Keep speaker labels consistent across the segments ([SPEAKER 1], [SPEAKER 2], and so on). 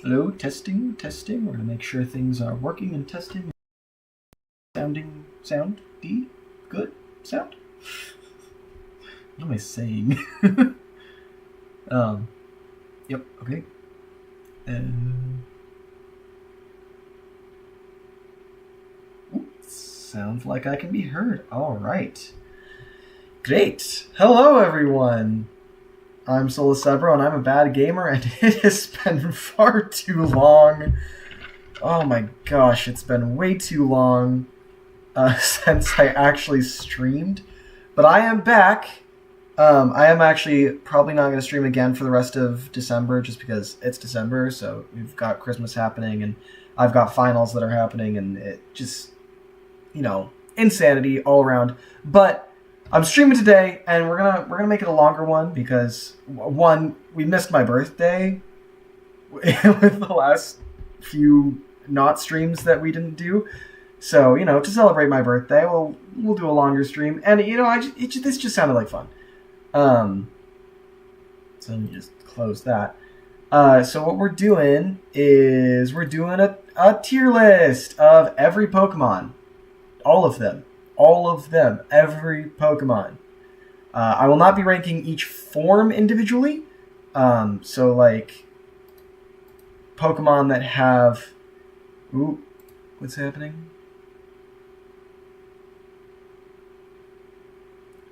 [SPEAKER 1] Hello, testing, testing. We're gonna make sure things are working and testing. Sound D, good sound. What am I saying? Yep. Okay. Sounds like I can be heard. All right. Great. Hello, everyone. I'm Solicebro, and I'm a bad gamer, and it has been far too long. Oh my gosh, it's been way too long since I actually streamed. But I am back. I am actually probably not going to stream again for the rest of December, just because it's December, so we've got Christmas happening, and I've got finals that are happening, and it just, insanity all around. But I'm streaming today, and we're gonna make it a longer one because one, we missed my birthday with the last few not streams that we didn't do. So to celebrate my birthday, we'll do a longer stream, and this just sounded like fun. So let me just close that. So what we're doing is we're doing a tier list of every Pokemon, all of them, every Pokemon. I will not be ranking each form individually. So like Pokemon that have, what's happening?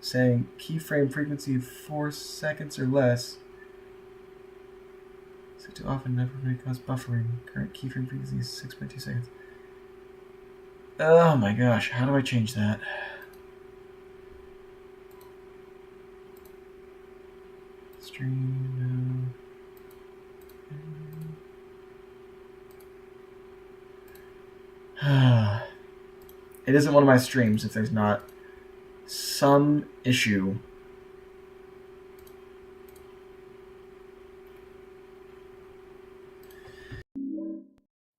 [SPEAKER 1] Saying keyframe frequency of 4 seconds or less. So too often never may cause buffering. Current keyframe frequency is 6.2 seconds. Oh my gosh, how do I change that? Stream now. It isn't one of my streams if there's not some issue.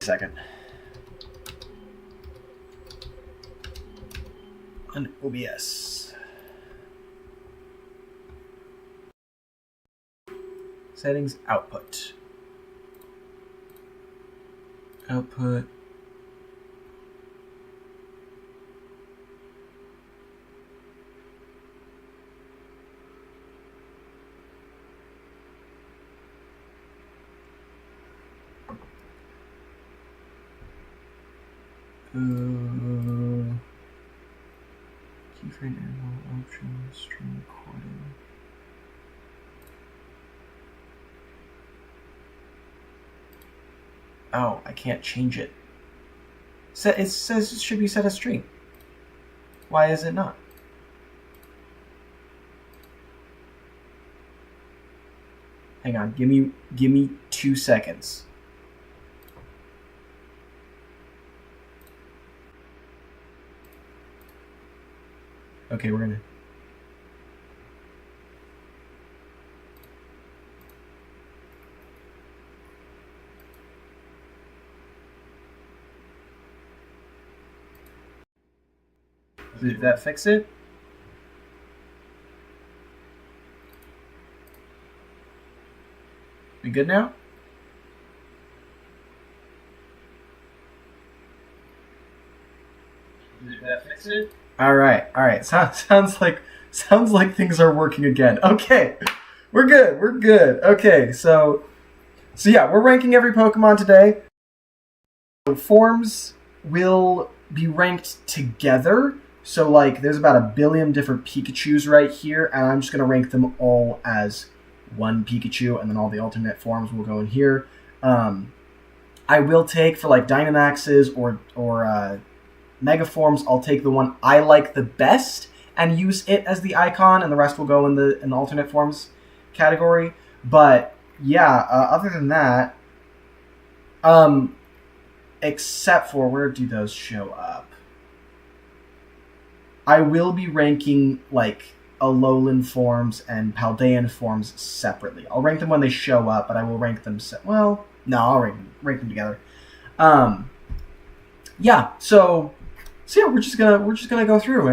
[SPEAKER 1] Second. On OBS. Settings, output. Output. Keyframe animal option, stream recording. Oh, I can't change it. It says it should be set as stream. Why is it not? Hang on, give me 2 seconds. Okay, we're gonna. Did that fix it? We good now? Did that fix it? All right. Sounds like things are working again. Okay, we're good. Okay, so yeah, we're ranking every Pokemon today. Forms will be ranked together. So like, there's about 1 billion different Pikachus right here, and I'm just gonna rank them all as one Pikachu, and then all the alternate forms will go in here. I will take for like Dynamaxes or Mega Forms, I'll take the one I like the best and use it as the icon, and the rest will go in the alternate forms category. But yeah, other than that, except for, where do those show up? I will be ranking like Alolan forms and Paldean forms separately. I'll rank them when they show up, but I will rank them I'll rank them together. Yeah, so yeah, we're just gonna go through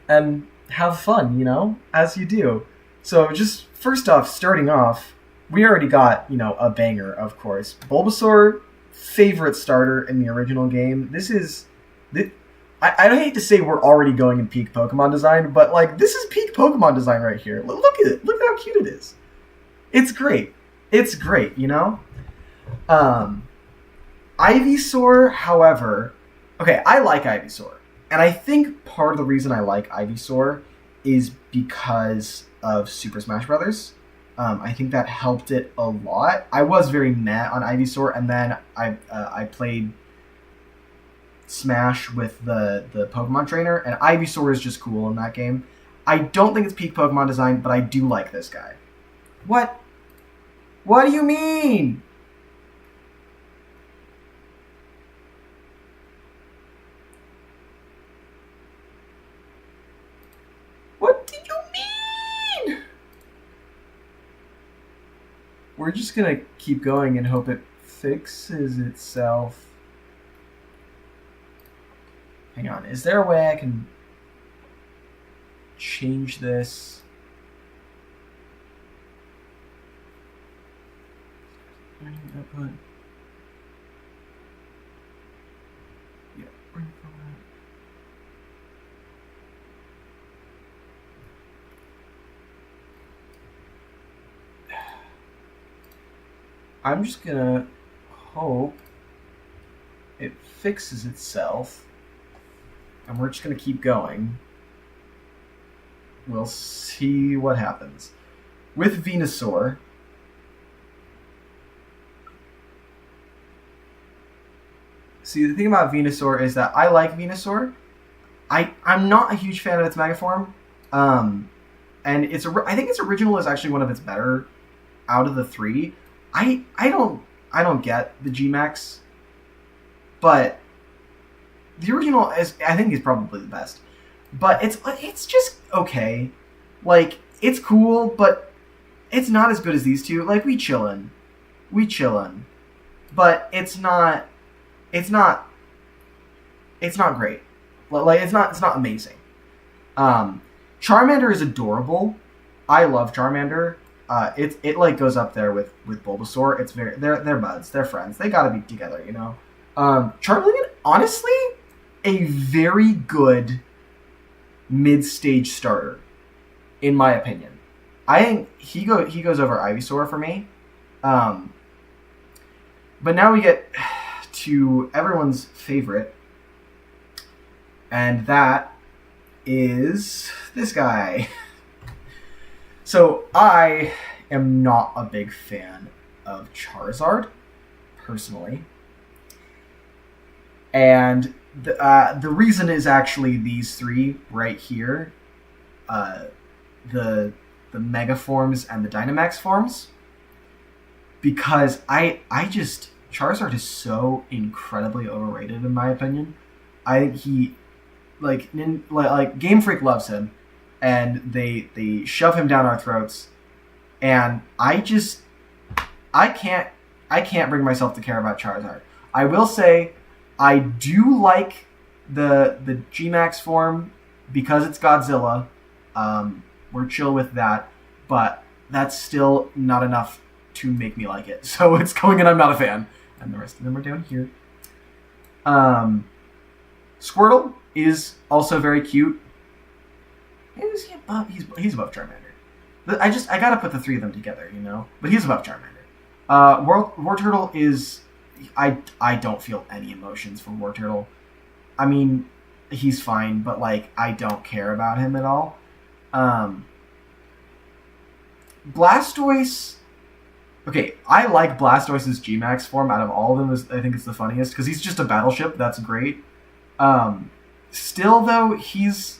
[SPEAKER 1] and have fun, as you do. So just first off, starting off, we already got, a banger, of course. Bulbasaur, favorite starter in the original game. I hate to say we're already going in peak Pokemon design, but like this is peak Pokemon design right here. Look at it. Look at how cute it is. It's great. It's great, Ivysaur, however, okay, I like Ivysaur. And I think part of the reason I like Ivysaur is because of Super Smash Brothers. I think that helped it a lot. I was very meh on Ivysaur, and then I played Smash with the Pokemon trainer, and Ivysaur is just cool in that game. I don't think it's peak Pokemon design, but I do like this guy. What? What do you mean? What do you mean? We're just gonna keep going and hope it fixes itself. Hang on, is there a way I can change this? Output. Yeah, bring format. I'm just gonna hope it fixes itself, and we're just gonna keep going. We'll see what happens. With Venusaur, see, the thing about Venusaur is that I like Venusaur. I'm not a huge fan of its Mega Form. And I think its original is actually one of its better out of the three. I don't get the G-Max, but the original I think is probably the best. But it's just okay. Like, it's cool, but it's not as good as these two. Like, we chillin'. But it's not great. Like, it's not amazing. Charmander is adorable. I love Charmander. It like goes up there with Bulbasaur. It's they're buds. They're friends. They gotta be together, Charmeleon, honestly, a very good mid-stage starter, in my opinion. I think he goes over Ivysaur for me. But now we get to everyone's favorite, and that is this guy. So I am not a big fan of Charizard, personally. And the reason is actually these three right here. The Mega forms and the Dynamax forms. Because Charizard is so incredibly overrated in my opinion. I think he, like Game Freak loves him, and they shove him down our throats, and I can't bring myself to care about Charizard. I will say I do like the G-Max form because it's Godzilla. We're chill with that, but that's still not enough to make me like it. So it's going and I'm not a fan. And the rest of them are down here. Squirtle is also very cute. Is he above? He's above Charmander. I gotta put the three of them together, But he's above Charmander. Wartortle is... I don't feel any emotions for Wartortle. I mean, he's fine, but I don't care about him at all. Blastoise... Okay, I like Blastoise's G-Max form out of all of them. I think it's the funniest, because he's just a battleship. That's great. Still, though, it's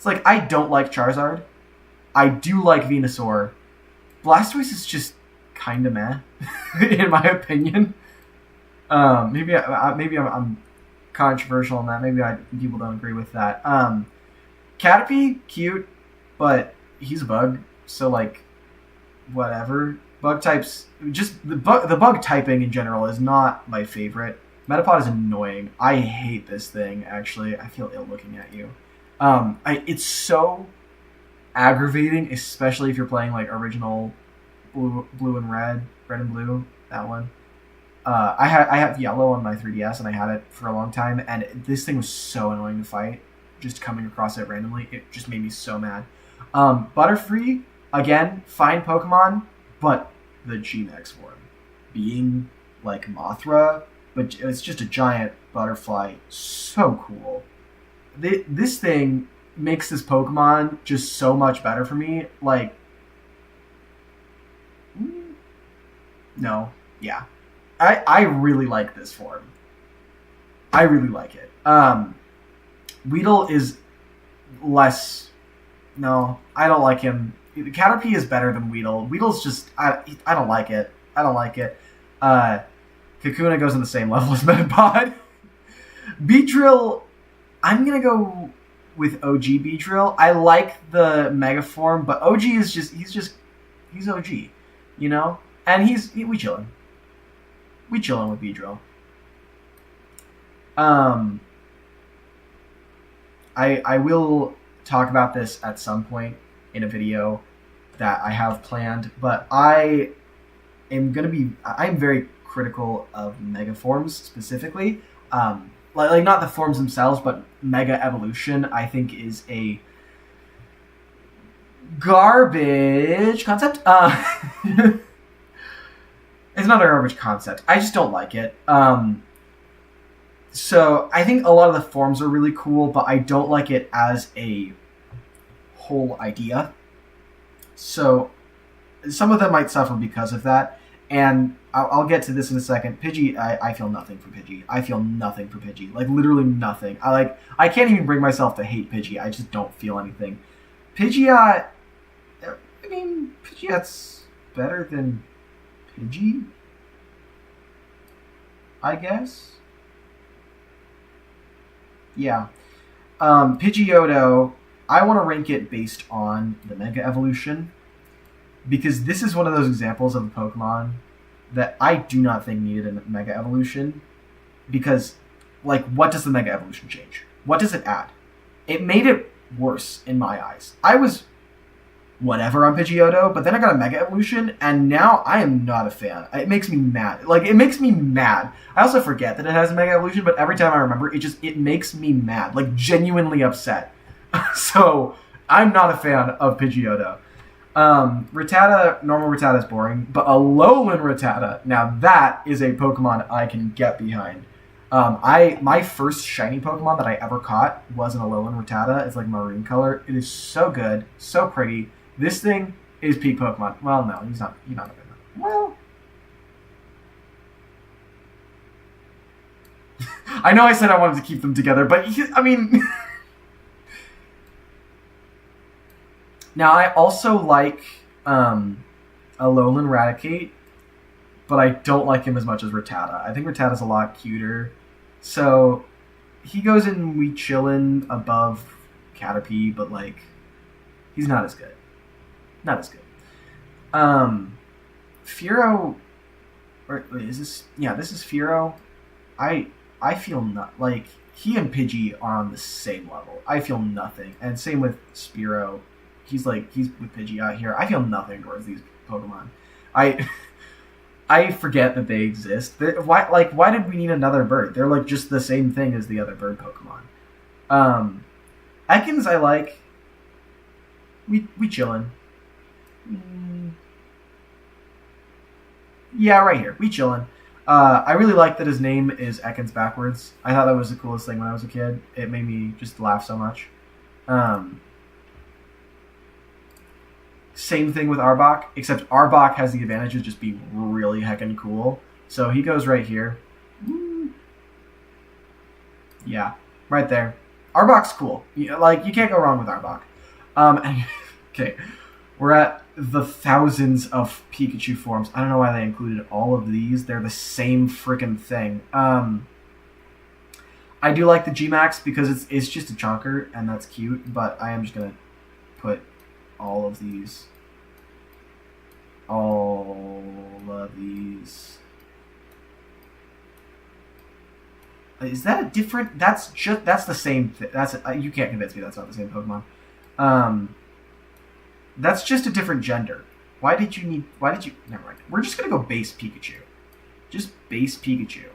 [SPEAKER 1] I don't like Charizard. I do like Venusaur. Blastoise is just kind of meh, in my opinion. Maybe I'm controversial on that. Maybe people don't agree with that. Caterpie, cute, but he's a bug, so whatever. Bug types, just the bug typing in general is not my favorite. Metapod is annoying. I hate this thing, actually. I feel ill looking at you. It's so aggravating, especially if you're playing original blue and red and blue. That one. I have yellow on my 3DS, and I had it for a long time. And this thing was so annoying to fight. Just coming across it randomly, it just made me so mad. Butterfree, again, fine Pokemon, but the G-Max form, being like Mothra, but it's just a giant butterfly. So cool. This thing makes this Pokemon just so much better for me. Like, no, yeah. I really like this form. I really like it. Weedle is less... No, I don't like him. Caterpie is better than Weedle. Weedle's just... I don't like it. I don't like it. Kakuna goes on the same level as Metapod. Beedrill, I'm going to go with OG Beedrill. I like the Mega form, but OG is just... He's OG, you know? And we chillin'. We chillin' with Beedrill. I will talk about this at some point in a video that I have planned, but I'm very critical of Mega forms specifically. Like not the forms themselves, but Mega Evolution, I think, is a garbage concept. It's not a garbage concept. I just don't like it. So I think a lot of the forms are really cool, but I don't like it as a whole idea. So some of them might suffer because of that. And I'll get to this in a second. Pidgey, I feel nothing for Pidgey. I feel nothing for Pidgey. Like, literally nothing. I can't even bring myself to hate Pidgey. I just don't feel anything. Pidgeot, I mean, Pidgeot's better than Pidgey, I guess. Yeah. Pidgeotto, I want to rank it based on the Mega Evolution, because this is one of those examples of a Pokemon that I do not think needed a Mega Evolution, because, like, what does the Mega Evolution change? What does it add? It made it worse in my eyes. I was whatever on Pidgeotto, but then I got a Mega Evolution, and now I am not a fan. It makes me mad. Like, it makes me mad. I also forget that it has a Mega Evolution, but every time I remember, it makes me mad. Like, genuinely upset. So, I'm not a fan of Pidgeotto. Rattata, normal Rattata is boring, but Alolan Rattata, now that is a Pokemon I can get behind. My first shiny Pokemon that I ever caught was an Alolan Rattata. It's like maroon color. It is so good, so pretty. This thing is peak Pokemon. Well, no, he's not a good one. Well, I know I said I wanted to keep them together, but I mean, now I also like Alolan Raticate, but I don't like him as much as Rattata. I think Rattata's a lot cuter, so he goes in We Chillin' above Caterpie, but like, he's not as good. Not as good. Fearow, or wait, is this? Yeah, this is Fearow. I feel not like he and Pidgey are on the same level. I feel nothing, and same with Spearow. He's with Pidgey out here. I feel nothing towards these Pokemon. I forget that they exist. Why did we need another bird? They're like just the same thing as the other bird Pokemon. Ekans I like. We chillin'. Yeah, right here. We chillin'. I really like that his name is Ekans backwards. I thought that was the coolest thing when I was a kid. It made me just laugh so much. Same thing with Arbok, except Arbok has the advantage of just being really heckin' cool. So he goes right here. Yeah, right there. Arbok's cool. You can't go wrong with Arbok. Okay, we're at the thousands of Pikachu forms. I don't know why they included all of these. They're the same freaking thing. I do like the G-Max because it's just a chonker, and that's cute, but I am just going to put all of these. Is that a different? That's the same thing. You can't convince me that's not the same Pokemon. That's just a different gender. Why did you... Never mind. We're just going to go base Pikachu. Just base Pikachu.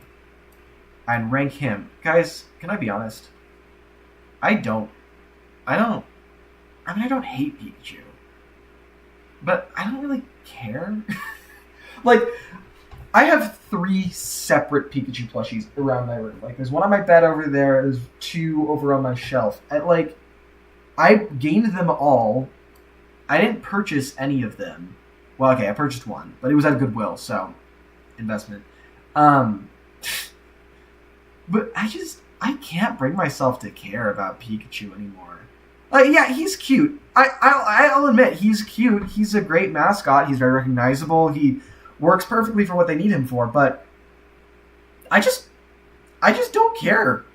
[SPEAKER 1] And rank him. Guys, can I be honest? I don't hate Pikachu. But I don't really care. Like, I have 3 separate Pikachu plushies around my room. Like, there's one on my bed over there, there's 2 over on my shelf. And, like, I gained them all. I didn't purchase any of them. Well, okay, I purchased one, but it was at Goodwill, so investment. But I can't bring myself to care about Pikachu anymore. Yeah, he's cute. I'll admit, he's cute. He's a great mascot. He's very recognizable. He works perfectly for what they need him for, but I just don't care.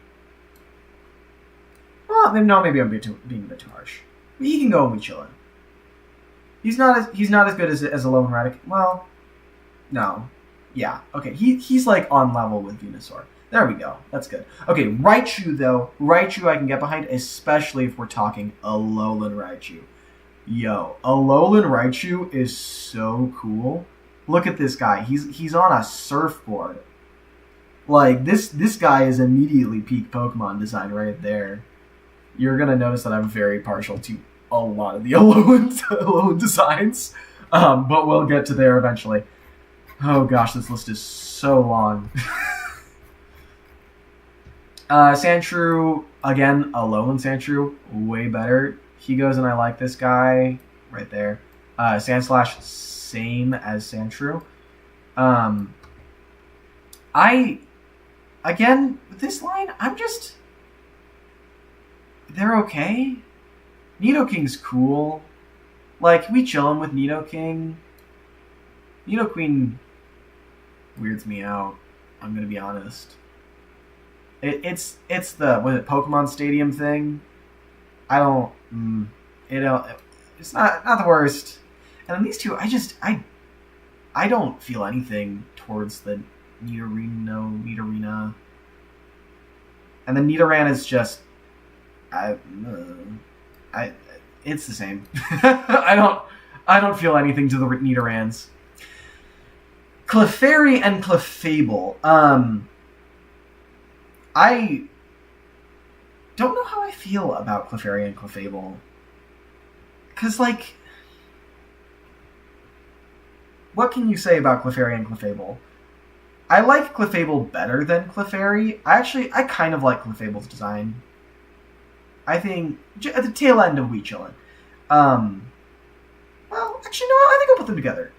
[SPEAKER 1] Well, maybe I'm being a bit too harsh. But he can go and be chillin'. He's not as good as Alolan Radic. Well, no. Yeah, okay. He's like on level with Venusaur. There we go. That's good. Okay, Raichu, though. Raichu I can get behind, especially if we're talking Alolan Raichu. Yo, Alolan Raichu is so cool. Look at this guy. He's on a surfboard. Like, this guy is immediately peak Pokemon design right there. You're going to notice that I'm very partial to a lot of the Alolan designs. But we'll get to there eventually. Oh gosh, this list is so long. Sandshrew, again, Alolan Sandshrew, way better. He goes, and I like this guy right there. Sandslash, same as Sandshrew. Again, with this line, they're okay. Nidoking's cool. Like, we chillin' with Nidoking. Nidoqueen weirds me out, I'm gonna be honest. It's the Pokemon Stadium thing. It's not the worst. And then these two, I don't feel anything towards the Nidorina. And then Nidoran is just it's the same. I don't feel anything to the Nidorans. Clefairy and Clefable. I don't know how I feel about Clefairy and Clefable. Because, like, what can you say about Clefairy and Clefable? I like Clefable better than Clefairy. I kind of like Clefable's design. I think, at the tail end of Weechillin'. Well, actually, no, I think I'll put them together.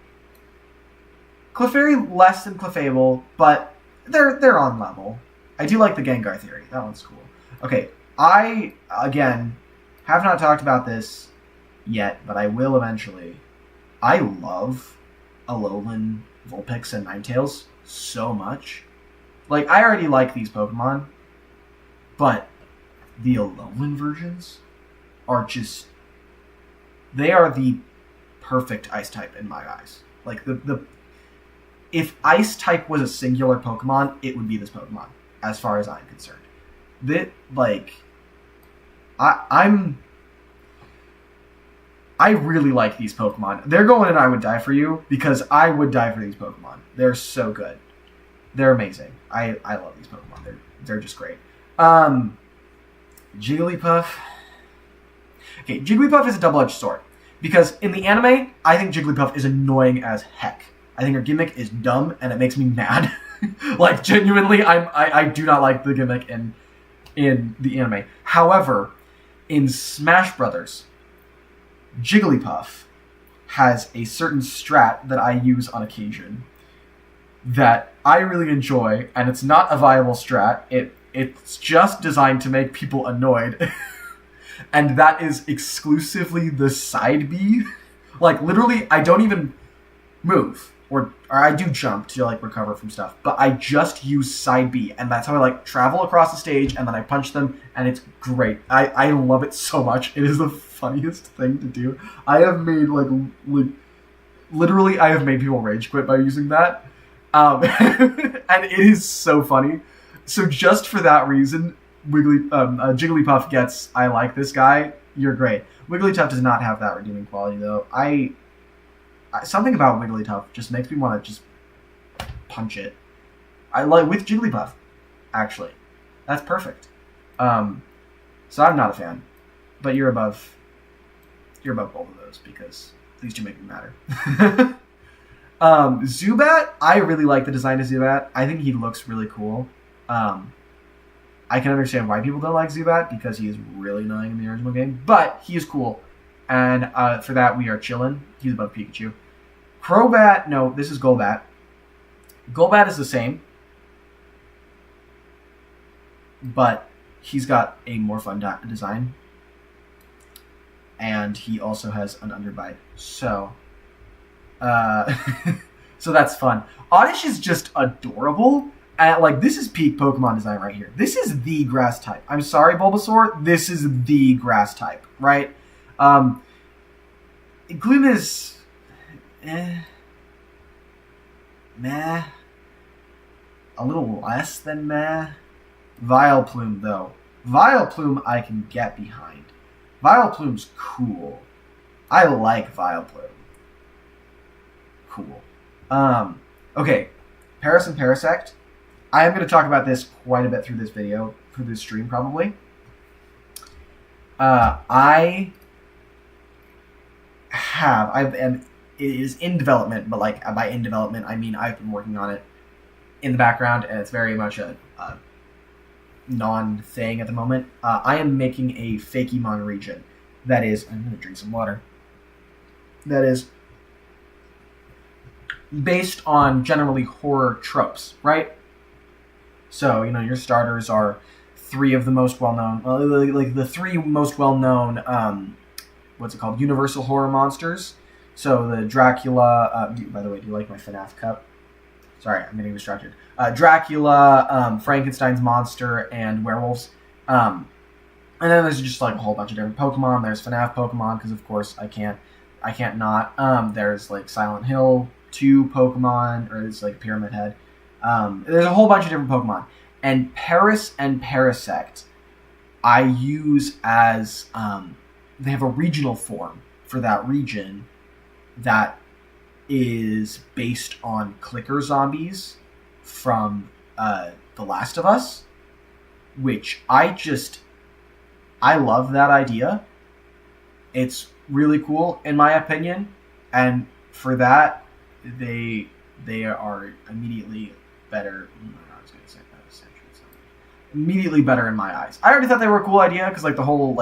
[SPEAKER 1] Clefairy less than Clefable, but they're on level. I do like the Gengar theory. That one's cool. Okay, I, again, have not talked about this yet, but I will eventually. I love Alolan Vulpix and Ninetales so much. Like, I already like these Pokemon, but the Alolan versions are just... They are the perfect Ice type in my eyes. Like, if Ice type was a singular Pokemon, it would be this Pokemon, as far as I'm concerned. I really like these Pokemon. They're going in I Would Die For You, because I would die for these Pokemon. They're so good. They're amazing. I love these Pokemon. They're just great. Jigglypuff. Okay, Jigglypuff is a double-edged sword. Because in the anime, I think Jigglypuff is annoying as heck. I think her gimmick is dumb, and it makes me mad. Like, genuinely, I do not like the gimmick in the anime. However, in Smash Brothers, Jigglypuff has a certain strat that I use on occasion that I really enjoy, and it's not a viable strat. It's just designed to make people annoyed. And that is exclusively the side B. Like, literally, I don't even move. Or I do jump to, like, recover from stuff. But I just use side B. And that's how I, like, travel across the stage, and then I punch them, and it's great. I love it so much. It is the funniest thing to do. I have made, literally, I have made people rage quit by using that. And it is so funny. So just for that reason, Jigglypuff gets, I like this guy, you're great. Wigglytuff does not have that redeeming quality, though. I something about Wigglytuff just makes me want to just punch it. I like with Jigglypuff, actually. That's perfect. So I'm not a fan, but you're above both of those because these two make me matter. Zubat, I really like the design of Zubat. I think he looks really cool. I can understand why people don't like Zubat because he is really annoying in the original game, but he is cool. And for that, we are chillin'. He's above Pikachu. Crobat, no, this is Golbat. Golbat is the same, but he's got a more fun design. And he also has an underbite. So, so that's fun. Oddish is just adorable. And, this is peak Pokemon design right here. This is the grass type. I'm sorry, Bulbasaur. This is the grass type, right? Gloom is... meh. A little less than meh. Vileplume, though. Vileplume I can get behind. Vileplume's cool. I like Vileplume. Cool. Okay. Paras and Parasect. I am going to talk about this quite a bit through this video, through this stream probably. It is in development, but by in development, I mean I've been working on it in the background, and it's very much a non-thing at the moment. I am making a Fakemon region that is... I'm going to drink some water. That is based on generally horror tropes, right? So, your starters are three of the most well-known... the three most well-known... Universal horror monsters. So the Dracula... by the way, do you like my FNAF cup? Sorry, I'm getting distracted. Dracula, Frankenstein's monster, and werewolves. And then there's just a whole bunch of different Pokemon. There's FNAF Pokemon, because of course I can't not. There's Silent Hill 2 Pokemon, or it's Pyramid Head. There's a whole bunch of different Pokemon. And Paras and Parasect I use as... they have a regional form for that region that is based on clicker zombies from The Last of Us, which I love that idea. It's really cool in my opinion, and for that they are immediately better. I was going to say immediately better in my eyes. I already thought they were a cool idea because the whole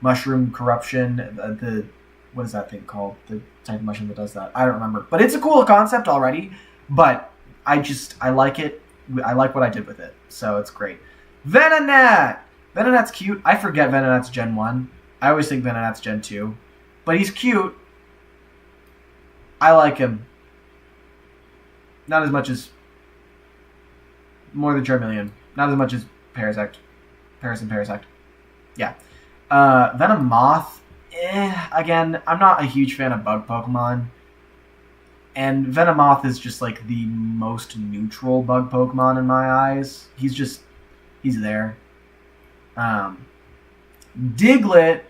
[SPEAKER 1] mushroom corruption, the what is that thing called? The type of mushroom that does that? I don't remember. But it's a cool concept already. But I like it. I like what I did with it. So it's great. Venonat! Venonat's cute. I forget Venonat's Gen 1. I always think Venonat's Gen 2. But he's cute. I like him. Not as much as... more than Charmeleon. Not as much as Parasect. Paras and Parasect. Yeah. Venomoth, again, I'm not a huge fan of bug Pokemon. And Venomoth is just the most neutral bug Pokemon in my eyes. He's there. Diglett,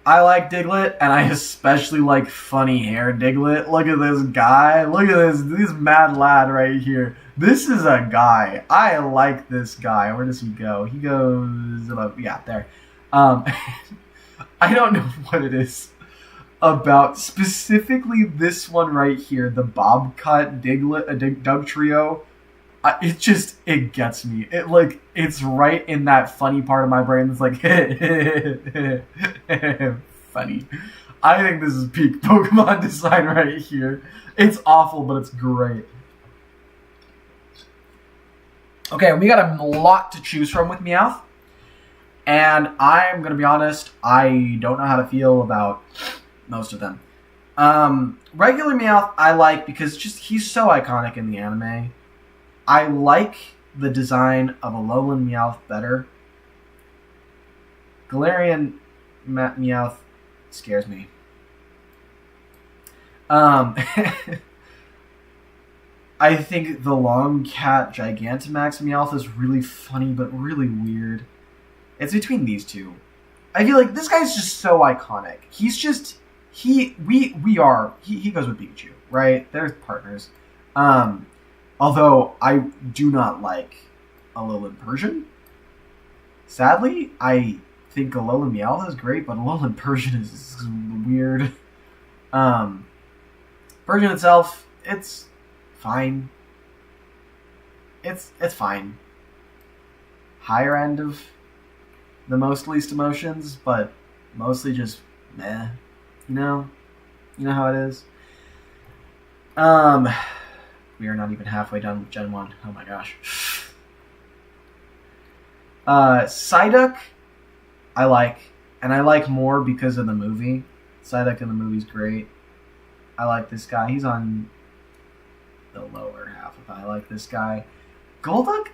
[SPEAKER 1] I like Diglett, and I especially like funny hair Diglett. Look at this guy. Look at this mad lad right here. This is a guy. I like this guy. Where does he go? He goes above, yeah, there. I don't know what it is about specifically this one right here, the bob cut Diglett, Dugtrio. It gets me. It's right in that funny part of my brain that's funny. I think this is peak Pokemon design right here. It's awful, but it's great. Okay, we got a lot to choose from with Meowth. And I'm going to be honest, I don't know how to feel about most of them. Regular Meowth I like because he's so iconic in the anime. I like the design of Alolan Meowth better. Galarian Meowth scares me. I think the Longcat Gigantamax Meowth is really funny but really weird. It's between these two. I feel like this guy's just so iconic. He's just he goes with Pikachu. right? They're partners. Although I do not like Alolan Persian. Sadly, I think Alolan Meowth is great, but Alolan Persian is weird. Persian itself, it's fine. It's fine. Higher end of the most least emotions, but mostly just meh. You know how it is. We are not even halfway done with Gen 1. Oh my gosh. Psyduck, I like. And I like more because of the movie. Psyduck in the movie's great. I like this guy. He's on the lower half if I like this guy. Golduck,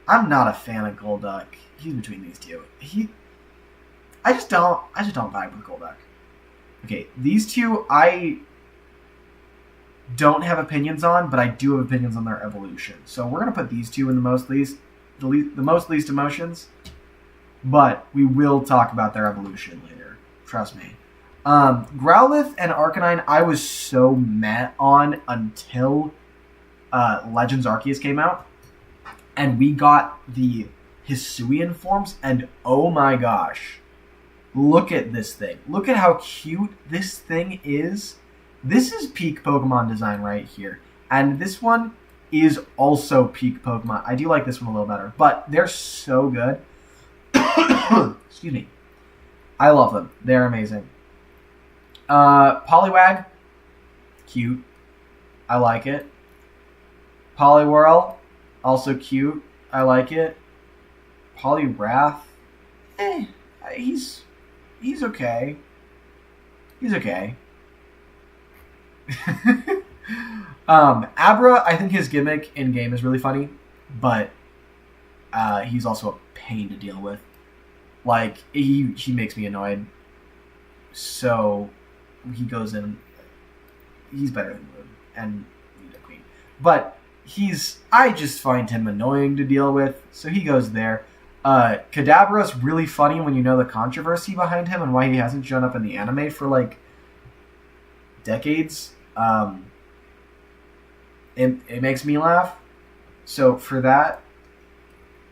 [SPEAKER 1] I'm not a fan of Golduck. He's between these two. I just don't vibe with Golduck. Okay, these two I don't have opinions on, but I do have opinions on their evolution. So we're gonna put these two in the most least emotions, but we will talk about their evolution later. Trust me. Growlithe and Arcanine, I was so meh on until Legends Arceus came out, and we got the Hisuian forms, and oh my gosh, look at this thing. Look at how cute this thing is. This is peak Pokemon design right here, and this one is also peak Pokemon. I do like this one a little better, but they're so good. Excuse me. I love them. They're amazing. Poliwag, cute. I like it. Poliwhirl, also cute. I like it. Poliwrath, he's okay. He's okay. Abra, I think his gimmick in game is really funny, but he's also a pain to deal with. Like he makes me annoyed. So he goes in. He's better than Moon and Nidoqueen, but I just find him annoying to deal with. So he goes there. Kadabra's really funny when you know the controversy behind him and why he hasn't shown up in the anime for like decades. It makes me laugh. So for that,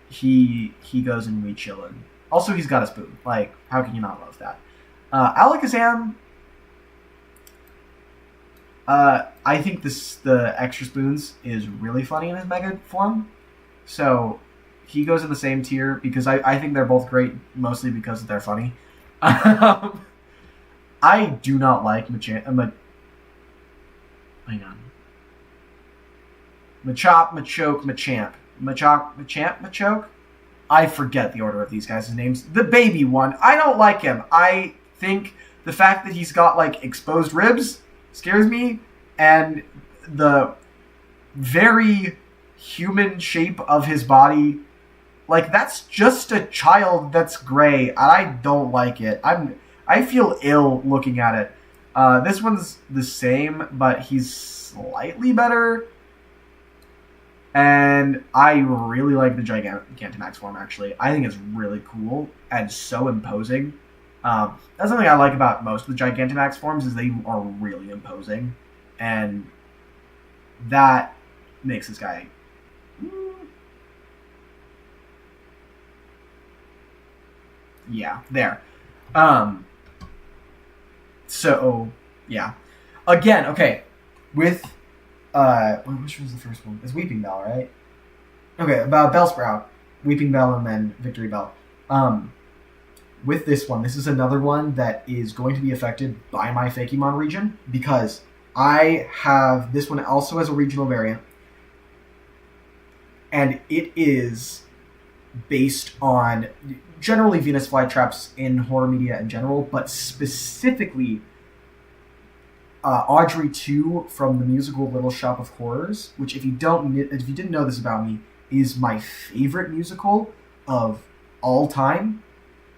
[SPEAKER 1] he goes and we chillin'. Also, he's got a spoon. Like, how can you not love that? Alakazam, I think the extra spoons is really funny in his mega form. So he goes in the same tier because I think they're both great, mostly because they're funny. I do not like Machop, Machoke. I forget the order of these guys' names. The baby one, I don't like him. I think the fact that he's got like exposed ribs scares me, and the very human shape of his body, like that's just a child that's gray, and I don't like it. I feel ill looking at it. This one's the same, but he's slightly better. And I really like the Gigantamax form, actually. I think it's really cool and so imposing. That's something I like about most of the Gigantamax forms, is they are really imposing. And that makes this guy... Yeah, there. So, yeah. Again, okay, with... which was the first one? It's Weeping Bell, right? Okay, about Bellsprout. Weeping Bell and then Victory Bell. With this one, this is another one that is going to be affected by my Fakemon region, because I have this one also as a regional variant, and it is based on generally Venus flytraps in horror media in general, but specifically Audrey 2 from the musical Little Shop of Horrors, which if you didn't know this about me, is my favorite musical of all time.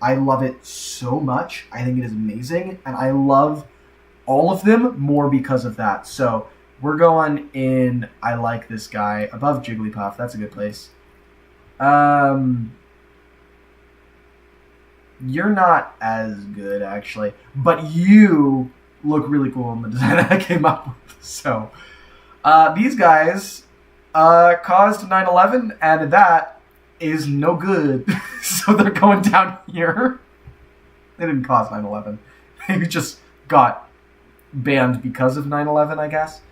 [SPEAKER 1] I love it so much. I think it is amazing, and I love all of them more because of that. So we're going in I like this guy above Jigglypuff. That's a good place. You're not as good, actually, but you look really cool in the design that I came up with. So these guys caused 9/11, and that is no good. So they're going down here. They didn't cause 9/11. They just got banned because of 9/11, I guess.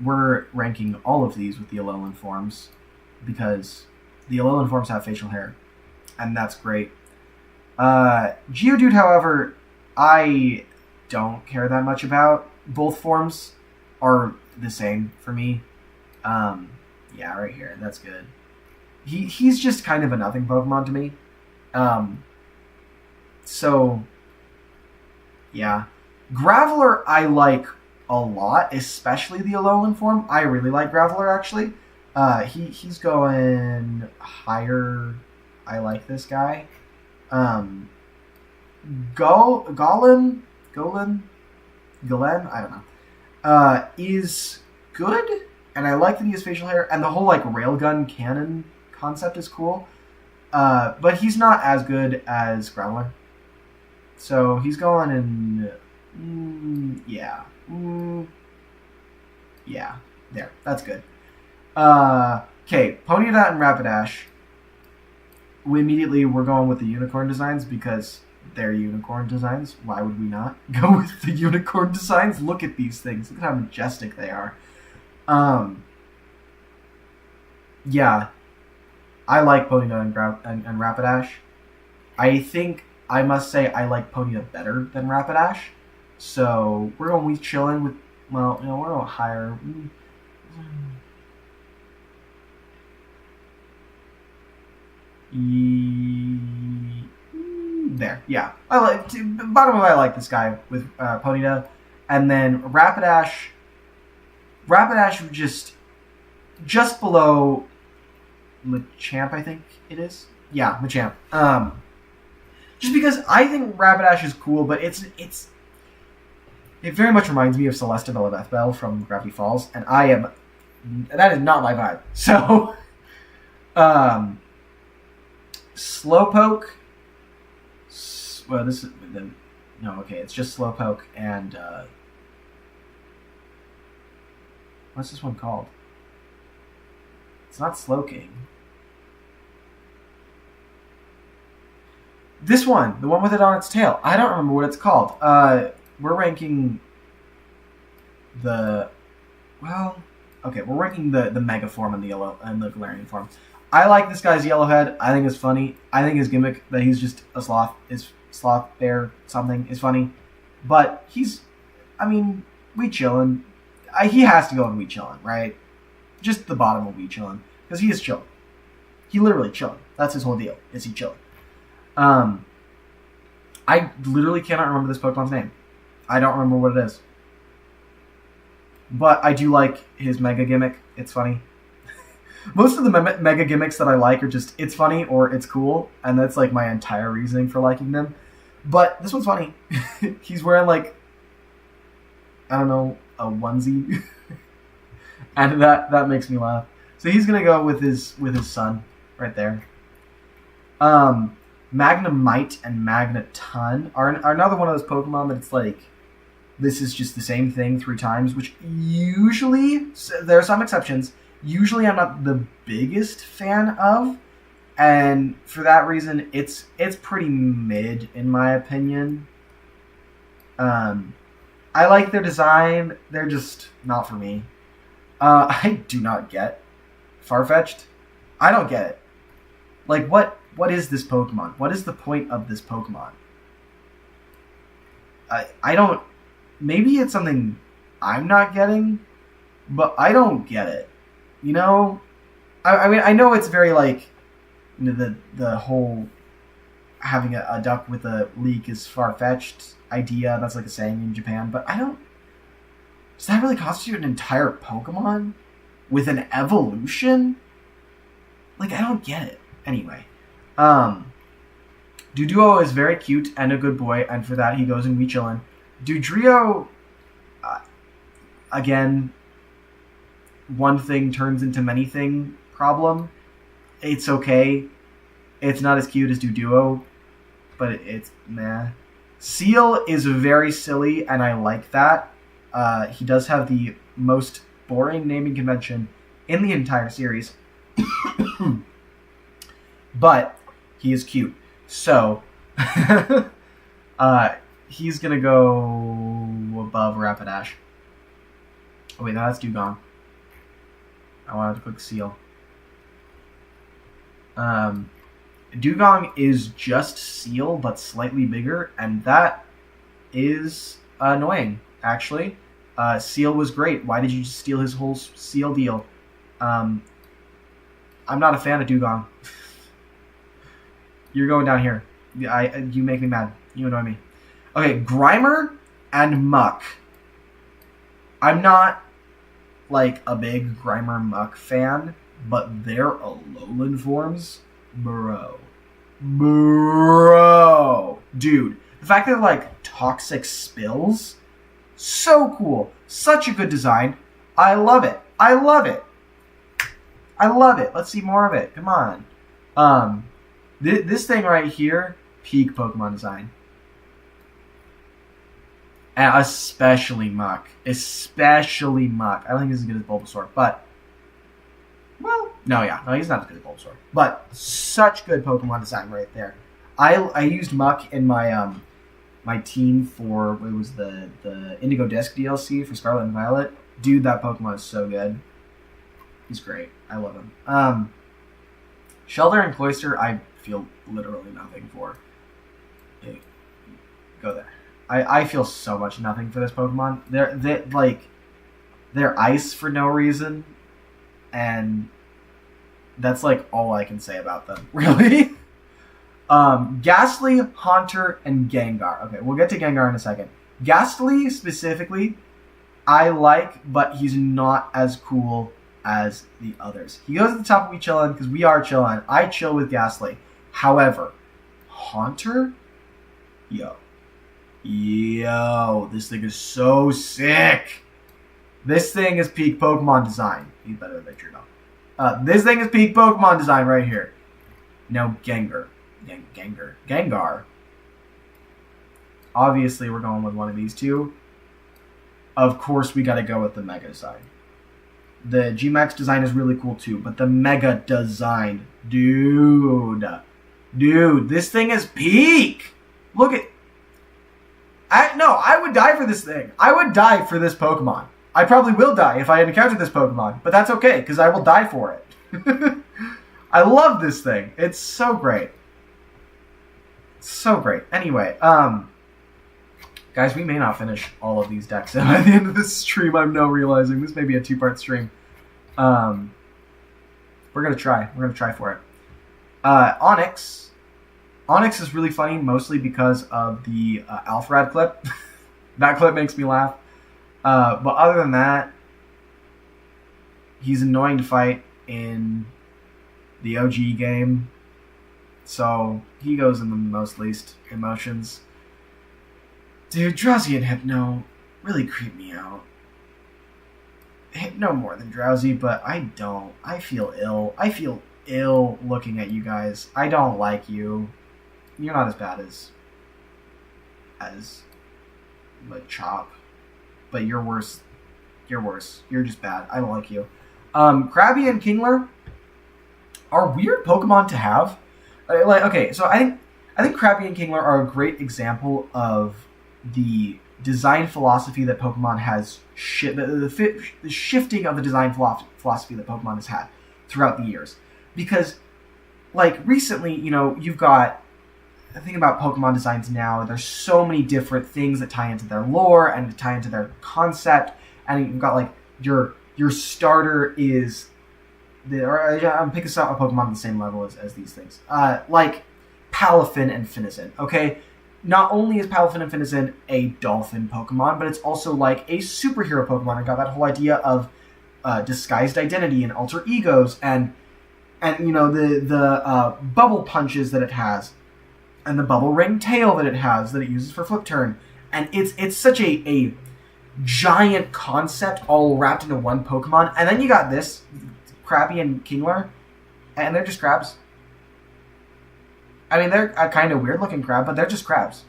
[SPEAKER 1] We're ranking all of these with the Alolan forms because the Alolan forms have facial hair, and that's great. Geodude, however, I don't care that much about. Both forms are the same for me. Yeah, right here. That's good. He's just kind of a nothing Pokemon to me. So, yeah. Graveler I like a lot, especially the Alolan form. I really like Graveler, actually. He's going higher. I like this guy. Galen, I don't know, is good, and I like that he has facial hair, and the whole like railgun cannon concept is cool. But he's not as good as Growler. So he's going in, yeah, there, that's good. Okay, Ponyta and Rapidash. We're going with the unicorn designs because they're unicorn designs. Why would we not go with the unicorn designs? Look at these things. Look at how majestic they are. Yeah, I like Ponyta and Rapidash. I think I must say I like Ponyta better than Rapidash. So we're going with chillin' with, well, you know, we're going higher. There, yeah. Bottom of I like this guy with Ponyta, and then Rapidash. Rapidash just below Machamp, I think it is. Yeah, Machamp. Just because I think Rapidash is cool, but it very much reminds me of Celeste Bell from Gravity Falls, and that is not my vibe. So, Slowpoke. Well, this is it's just Slowpoke and what's this one called? It's not Slowking. This one, the one with it on its tail. I don't remember what it's called. We're ranking we're ranking the Mega form and the Yellow and the Galarian form. I like this guy's Yellowhead. I think it's funny. I think his gimmick that he's just a sloth bear something is funny. But we chillin'. He has to go in we chillin', right? Just the bottom of we chillin'. Because he is chillin'. He literally chillin'. That's his whole deal. Is he chillin'? I literally cannot remember this Pokemon's name. I don't remember what it is. But I do like his Mega gimmick. It's funny. Most of the Mega gimmicks that I like are just, it's funny or it's cool. And that's like my entire reasoning for liking them. But this one's funny. He's wearing like, I don't know, a onesie. And that makes me laugh. So he's going to go with his son right there. Magnemite and Magneton are another one of those Pokemon that it's like, this is just the same thing 3 times, which usually, there are some exceptions, usually I'm not the biggest fan of, and for that reason, it's pretty mid, in my opinion. I like their design, they're just not for me. I do not get Farfetch'd. I don't get it. Like, what is this Pokemon? What is the point of this Pokemon? I don't... Maybe it's something I'm not getting, but I don't get it. You know? I mean, I know it's very, like, you know, the whole having a duck with a leak is far-fetched idea. That's, like, a saying in Japan, but I don't... Does that really constitute an entire Pokemon? With an evolution? Like, I don't get it. Anyway. Doduo is very cute and a good boy, and for that he goes in Weechillin. Dodrio, again, one thing turns into many thing problem. It's okay. It's not as cute as Doduo, but it's meh. Seal is very silly, and I like that. He does have the most boring naming convention in the entire series. But he is cute. So, he's going to go above Rapidash. Oh, wait, no, that's Dugong. I wanted to click Seal. Dugong is just Seal, but slightly bigger, and that is annoying, actually. Seal was great. Why did you just steal his whole Seal deal? I'm not a fan of Dugong. You're going down here. You make me mad. You annoy me. Okay, Grimer and Muck. I'm not like a big Grimer Muck fan, but their Alolan forms, bro, dude, the fact that like toxic spills, so cool, such a good design. I love it. Let's see more of it. Come on. This thing right here, peak Pokemon design. And especially Muck. I don't think he's as good as Bulbasaur, but... Well, no, he's not as good as Bulbasaur. But such good Pokemon design right there. I used Muck in my my team for, what was the Indigo Disc DLC for Scarlet and Violet. Dude, that Pokemon is so good. He's great. I love him. Shelter and Cloyster, I feel literally nothing for. Hey, go there. I feel so much nothing for this Pokemon. They're ice for no reason, and that's like all I can say about them, really. Ghastly, Haunter, and Gengar. Okay, we'll get to Gengar in a second. Ghastly specifically, I like, but he's not as cool as the others. He goes at the top of We Chillin' because we are chillin'. I chill with Ghastly. However, Haunter, yo, this thing is so sick. This thing is peak Pokemon design. You better admit your dog. This thing is peak Pokemon design right here. Now Gengar. Obviously, we're going with one of these two. Of course, we got to go with the Mega design. The G-Max design is really cool too, but the Mega design, dude, this thing is peak. Look at. I would die for this thing. I would die for this Pokemon. I probably will die if I encounter this Pokemon, but that's okay, because I will die for it. I love this thing. It's so great. Anyway, guys, we may not finish all of these decks at the end of this stream. I'm now realizing this may be a 2-part stream. We're going to try. We're going to try for it. Onix. Onix is really funny, mostly because of the Alpharad clip. That clip makes me laugh. But other than that, he's annoying to fight in the OG game. So he goes in the most least emotions. Dude, Drowsy and Hypno really creep me out. Hypno more than Drowsy, but I don't. I feel ill. I feel ill looking at you guys. I don't like you. You're not as bad as Machop, but you're worse. You're just bad. I don't like you. Krabby and Kingler are weird Pokemon to have. Okay, so I think Krabby and Kingler are a great example of the design philosophy that Pokemon has, the shifting of the design philosophy that Pokemon has had throughout the years. Because, like, recently, you've got, the thing about Pokemon designs now, there's so many different things that tie into their lore and tie into their concept, and you've got, like, your starter is... I'm picking a Pokemon on the same level as these things. Like Palafin and Finizen, okay? Not only is Palafin and Finizen a dolphin Pokemon, but it's also like a superhero Pokemon. I got that whole idea of disguised identity and alter egos and the bubble punches that it has and the bubble ring tail that it has that it uses for flip turn. And it's such a giant concept all wrapped into one Pokemon. And then you got this... Krabby and Kingler, and they're just crabs. I mean, they're a kind of weird-looking crab, but they're just crabs.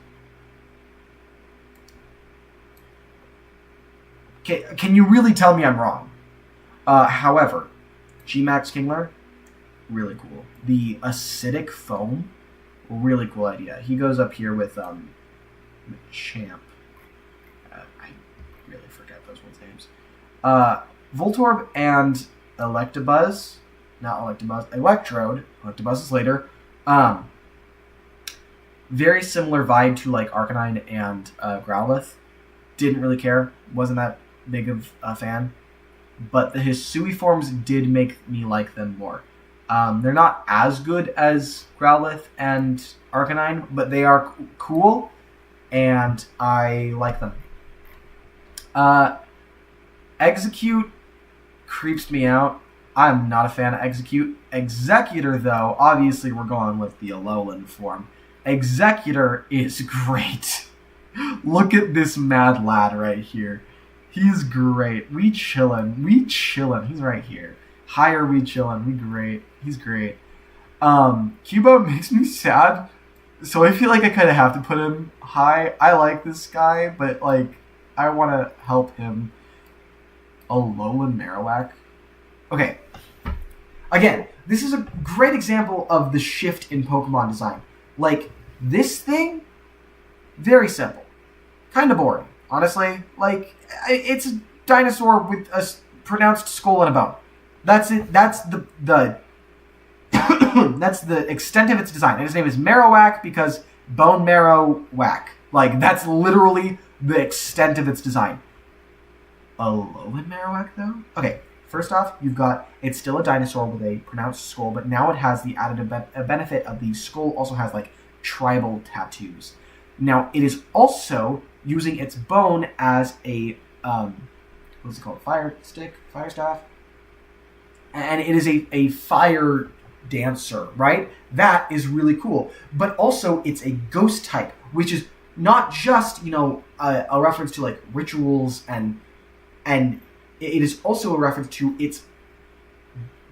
[SPEAKER 1] Can you really tell me I'm wrong? However, G-Max Kingler, really cool. The acidic foam, really cool idea. He goes up here with Champ. I really forget those ones' names. Voltorb and Electabuzz, not Electabuzz, Electrode. Electabuzz is later. Very similar vibe to like Arcanine and Growlithe. Didn't really care. Wasn't that big of a fan. But the Hisui forms did make me like them more. They're not as good as Growlithe and Arcanine, but they are cool, and I like them. Execute creeps me out. I'm not a fan of Execute. Executor, though, obviously we're going with the Alolan form. Executor is great. Look at this mad lad right here. He's great. We chillin'. He's right here. Higher we chillin'. We great. He's great. Cubo makes me sad, so I feel like I kind of have to put him high. I like this guy, but like I want to help him. Alolan Marowak. Okay. Again, this is a great example of the shift in Pokemon design. Like this thing, very simple, kind of boring. Honestly, like, it's a dinosaur with a pronounced skull and a bone. That's it. That's the that's the extent of its design. And his name is Marowak because bone marrow whack. Like, that's literally the extent of its design. Alolan Marowak, though? Okay, first off, it's still a dinosaur with a pronounced skull, but now it has the added benefit of the skull also has, like, tribal tattoos. Now, it is also using its bone as a, what's it called? Fire staff? And it is a fire dancer, right? That is really cool. But also, it's a ghost type, which is not just, a reference to, like, rituals and it is also a reference to its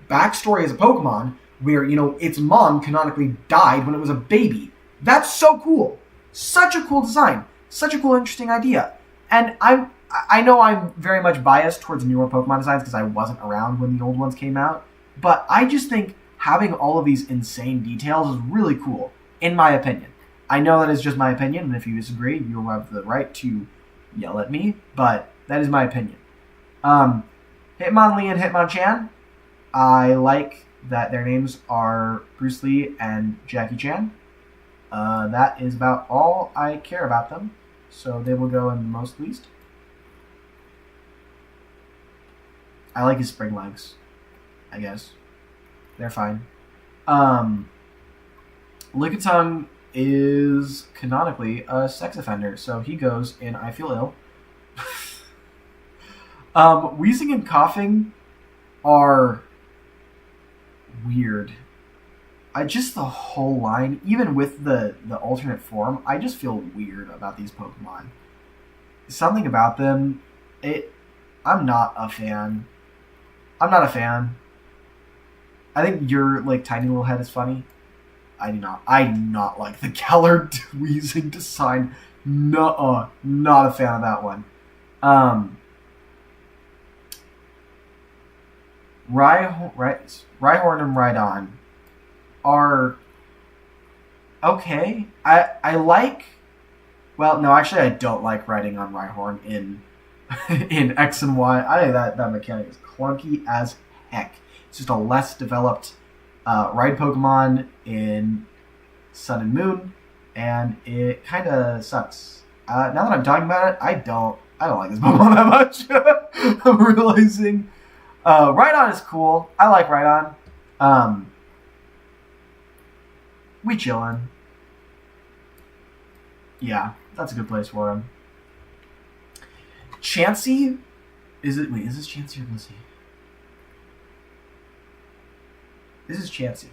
[SPEAKER 1] backstory as a Pokemon, where, its mom canonically died when it was a baby. That's so cool. Such a cool design. Such a cool, interesting idea. And I know I'm very much biased towards newer Pokemon designs because I wasn't around when the old ones came out, but I just think having all of these insane details is really cool, in my opinion. I know that is just my opinion, and if you disagree, you'll have the right to yell at me, but that is my opinion. Hitmonlee and Hitmonchan, I like that their names are Bruce Lee and Jackie Chan. That is about all I care about them, so they will go in the most least. I like his spring legs, I guess. They're fine. Lickitung is canonically a sex offender, so he goes in I Feel Ill. Wheezing and coughing are weird. The whole line, even with the alternate form, I just feel weird about these Pokemon. Something about them, I'm not a fan. I think your, like, tiny little head is funny. I do not like the Galar wheezing design. Nuh-uh. Not a fan of that one. Rhyhorn and Rhydon are okay. I like... Well, no, actually I don't like riding on Rhyhorn in X and Y. I think that mechanic is clunky as heck. It's just a less developed ride Pokemon in Sun and Moon, and it kind of sucks. Now that I'm talking about it, I don't like this Pokemon that much. I'm realizing. Rhydon is cool. I like Rhydon. We chillin'. Yeah, that's a good place for him. Chansey? Is this Chansey or Blissey? This is Chansey.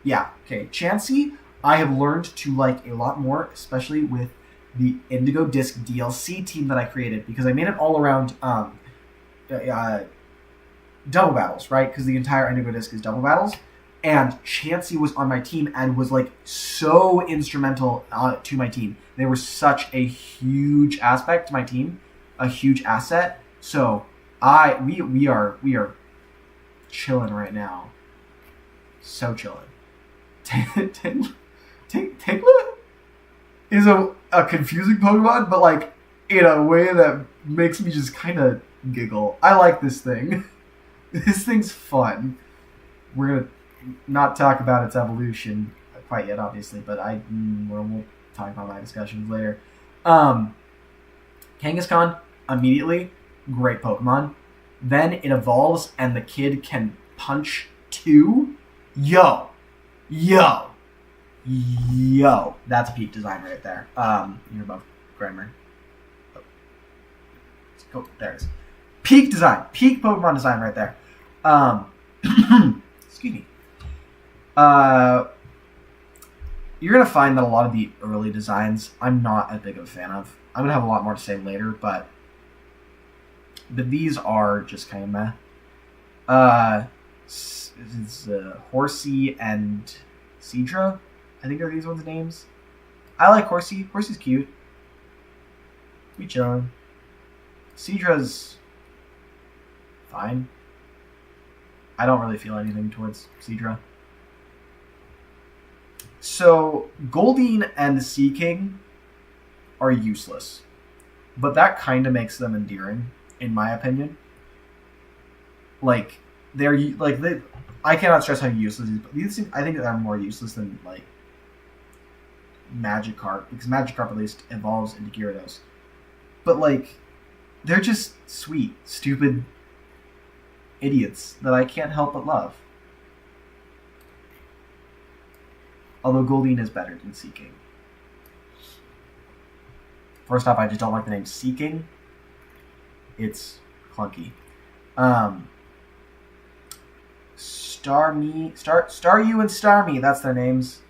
[SPEAKER 1] Yeah, okay. Chansey, I have learned to like a lot more, especially with the Indigo Disc DLC team that I created, because I made it all around double battles, right? Because the entire Indigo Disc is double battles. And Chansey was on my team and was like so instrumental to my team. They were such a huge aspect to my team, a huge asset. So we are chilling right now. So chilling. Tangela is a confusing Pokemon, but like in a way that makes me just kind of giggle. I like this thing. This thing's fun. We're gonna not talk about its evolution quite yet, obviously, but we'll talk about my discussions later. Kangaskhan, immediately, great Pokemon. Then it evolves and the kid can punch too. Yo. That's peak design right there. You're above grammar. Oh, there it is. Peak design. Peak Pokemon design right there. Excuse me. You're going to find that a lot of the early designs I'm not as big of a fan of. I'm going to have a lot more to say later, but these are just kind of meh. It's Horsey and Seadra, I think are these ones' names. I like Horsey. Horsey's cute. We chillin'. Seadra's fine. I don't really feel anything towards Seadra. So, Goldeen and Seaking are useless. But that kind of makes them endearing, in my opinion. Like, I cannot stress how useless these, but these I think they're more useless than, like, Magikarp, because Magikarp at least evolves into Gyarados. But, like, they're just sweet, stupid idiots that I can't help but love. Although Goldeen is better than Seaking. First off, I just don't like the name Seaking. It's clunky. Starmie, Staryu and Starmie, that's their names.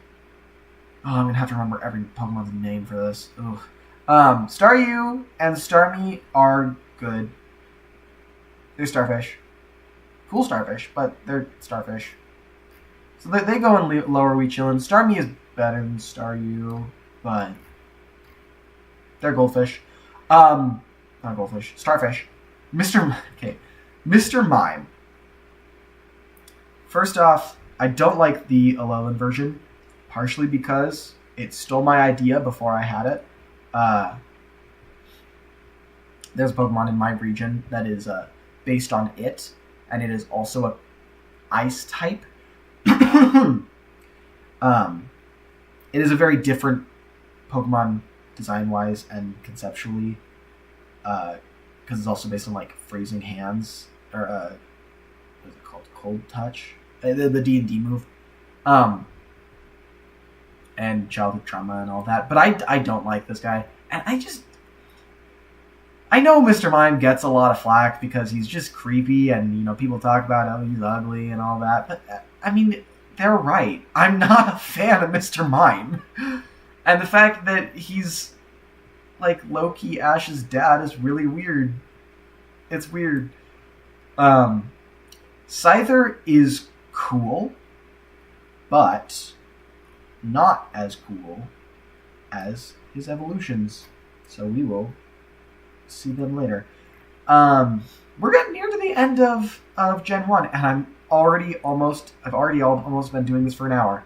[SPEAKER 1] Oh, I'm gonna have to remember every Pokemon's name for this. Ugh. Staryu and Starmie are good. They're starfish. Cool starfish, but they're starfish. So they go in lower Weechilin. Starmie is better than Staryu, but they're goldfish. Not goldfish. Starfish. Mr. Mime. First off, I don't like the Alolan version, partially because it stole my idea before I had it. There's a Pokemon in my region that is based on it, and it is also a ice type. It is a very different Pokemon design-wise and conceptually, because it's also based on like freezing hands or what is it called, Cold Touch, the D&D move, and childhood trauma and all that. But I don't like this guy, and I know Mr. Mime gets a lot of flack because he's just creepy, and people talk about how he's ugly and all that. But I mean, they're right. I'm not a fan of Mr. Mime, and the fact that he's like low-key Ash's dad is really weird. It's weird. Scyther is cool, but not as cool as his evolutions. So we will see them later. We're getting near to the end of Gen 1, and I've already almost been doing this for an hour.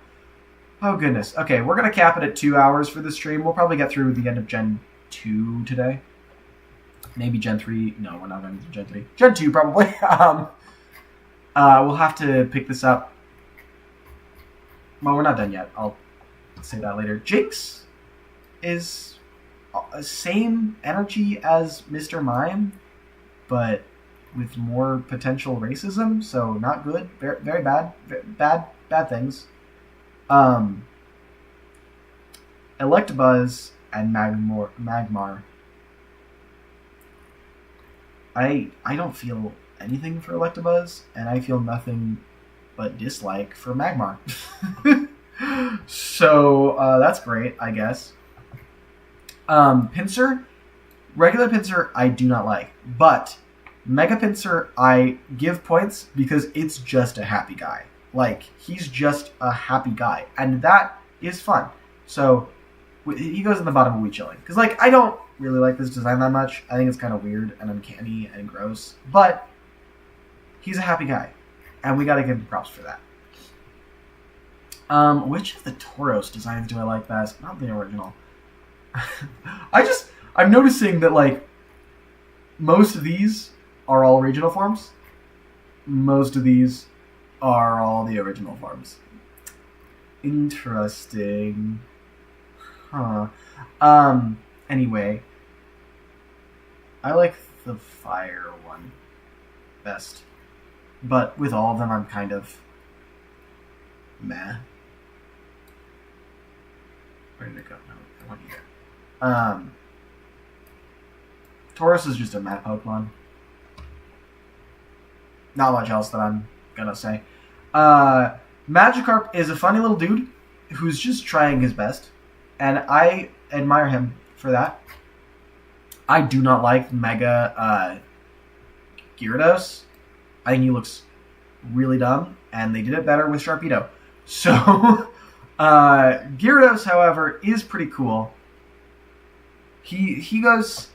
[SPEAKER 1] Oh goodness. Okay, we're gonna cap it at 2 hours for the stream. We'll probably get through the end of Gen 2 today. Maybe Gen 3. No, we're not going to Gen 3. Gen 2 probably. We'll have to pick this up. Well, we're not done yet. I'll say that later. Jinx is same energy as Mr. Mime, but with more potential racism, so not good. Very, very bad. Bad things. Electabuzz and Magmar. I don't feel anything for Electabuzz, and I feel nothing but dislike for Magmar. So, that's great, I guess. Pinsir, regular Pinsir, I do not like. But Mega Pinsir, I give points because it's just a happy guy. Like, he's just a happy guy. And that is fun. So, he goes in the bottom of Weechilling. Because, like, I don't really like this design that much. I think it's kind of weird and uncanny and gross. But he's a happy guy. And we gotta give him props for that. Which of the Tauros designs do I like best? Not the original. I'm noticing that, like, most of these are all regional forms. Most of these are all the original forms. Interesting. Huh. Anyway. I like the fire one best. But with all of them, I'm kind of meh. Where did it go? No, I went here. Tauros is just a meh Pokemon. Not much else that I'm gonna say. Magikarp is a funny little dude who's just trying his best, and I admire him for that. I do not like Mega Gyarados. I think he looks really dumb, and they did it better with Sharpedo. So, Gyarados, however, is pretty cool. He goes...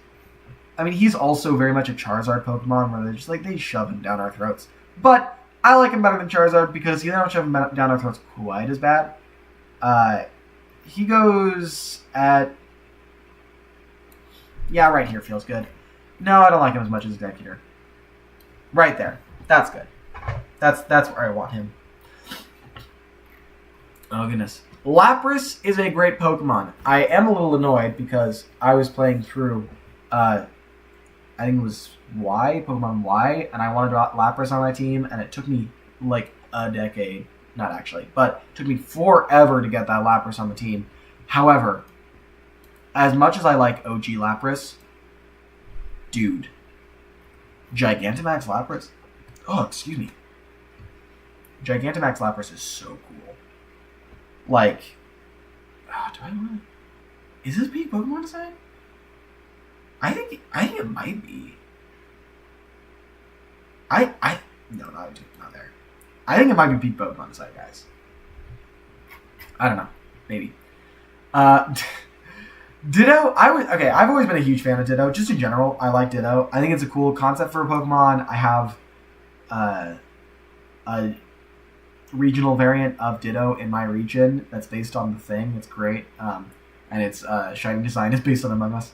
[SPEAKER 1] I mean, he's also very much a Charizard Pokemon, where they're just like, they shove him down our throats. But I like him better than Charizard, because he don't shove him down our throats quite as bad. He goes at... Yeah, right here feels good. No, I don't like him as much as Executor. Right there. That's good. That's where I want him. Oh, goodness. Lapras is a great Pokemon. I am a little annoyed because I was playing through, I think it was Pokemon Y, and I wanted Lapras on my team, and it took me like a decade. Not actually, but it took me forever to get that Lapras on the team. However, as much as I like OG Lapras, dude, Gigantamax Lapras? Oh, excuse me. Gigantamax Lapras is so cool. Like, do I want to... Is this peak Pokemon design? I think it might be. No, not there. I think it might be peak Pokemon design, guys. I don't know. Maybe. Ditto, I've always been a huge fan of Ditto. Just in general, I like Ditto. I think it's a cool concept for a Pokemon. I have a regional variant of Ditto in my region that's based on the thing. It's great. And its shiny design is based on Among Us.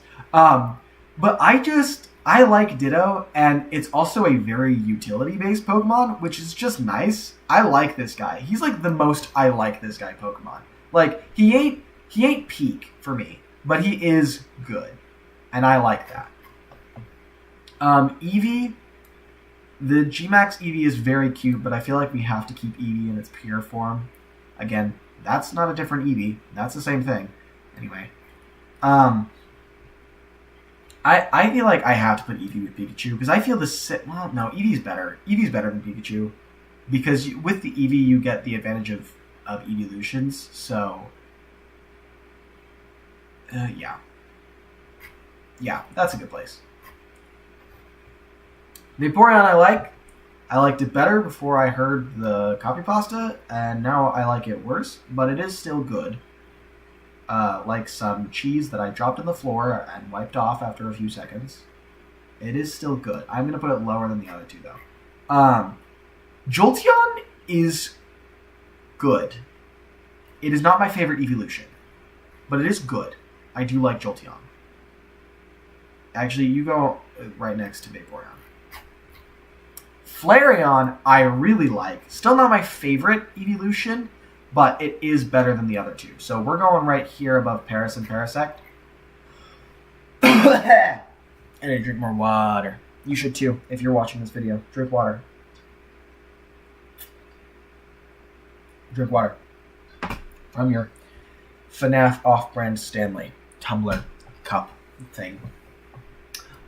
[SPEAKER 1] But I like Ditto, and it's also a very utility-based Pokemon, which is just nice. I like this guy. He's like the most I like this guy Pokemon. Like, he ain't peak for me, but he is good. And I like that. Eevee, the Gmax Eevee is very cute, but I feel like we have to keep Eevee in its pure form. Again, that's not a different Eevee. That's the same thing. Anyway. I feel like I have to put Eevee with Pikachu, because I feel well, no, Eevee's better. Eevee's better than Pikachu. Because with the Eevee, you get the advantage of evolutions, so... yeah. Yeah, that's a good place. Vaporeon I liked it better before I heard the copy pasta, and now I like it worse, but it is still good. Like some cheese that I dropped on the floor and wiped off after a few seconds. It is still good. I'm going to put it lower than the other two, though. Jolteon is good. It is not my favorite evolution, but it is good. I do like Jolteon. Actually, you go right next to Vaporeon. Flareon, I really like. Still not my favorite evolution, but it is better than the other two. So we're going right here above Paris and Parasect. I need to drink more water. You should too, if you're watching this video. Drink water. Drink water. From your FNAF off-brand Stanley tumbler cup thing.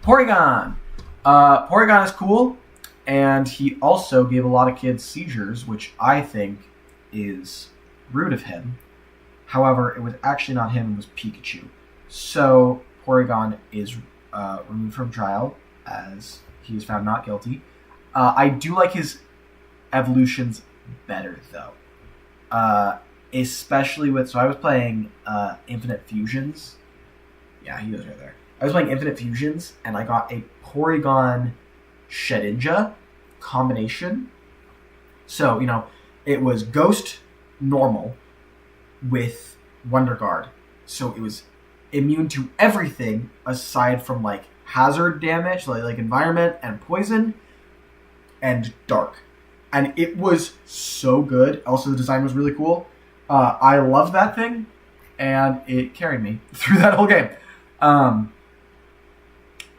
[SPEAKER 1] Porygon. Porygon is cool, and he also gave a lot of kids seizures, which I think is rude of him. However, it was actually not him, it was Pikachu. So Porygon is removed from trial, as he is found not guilty. I do like his evolutions better, though. Especially with... So I was playing Infinite Fusions. Yeah, he was right there. I I was playing Infinite Fusions, and I got a Porygon Shedinja combination. So, it was Ghost normal with Wonder Guard. So it was immune to everything aside from, like, hazard damage, like environment and poison, and dark. And it was so good. Also, the design was really cool. I loved that thing, and it carried me through that whole game.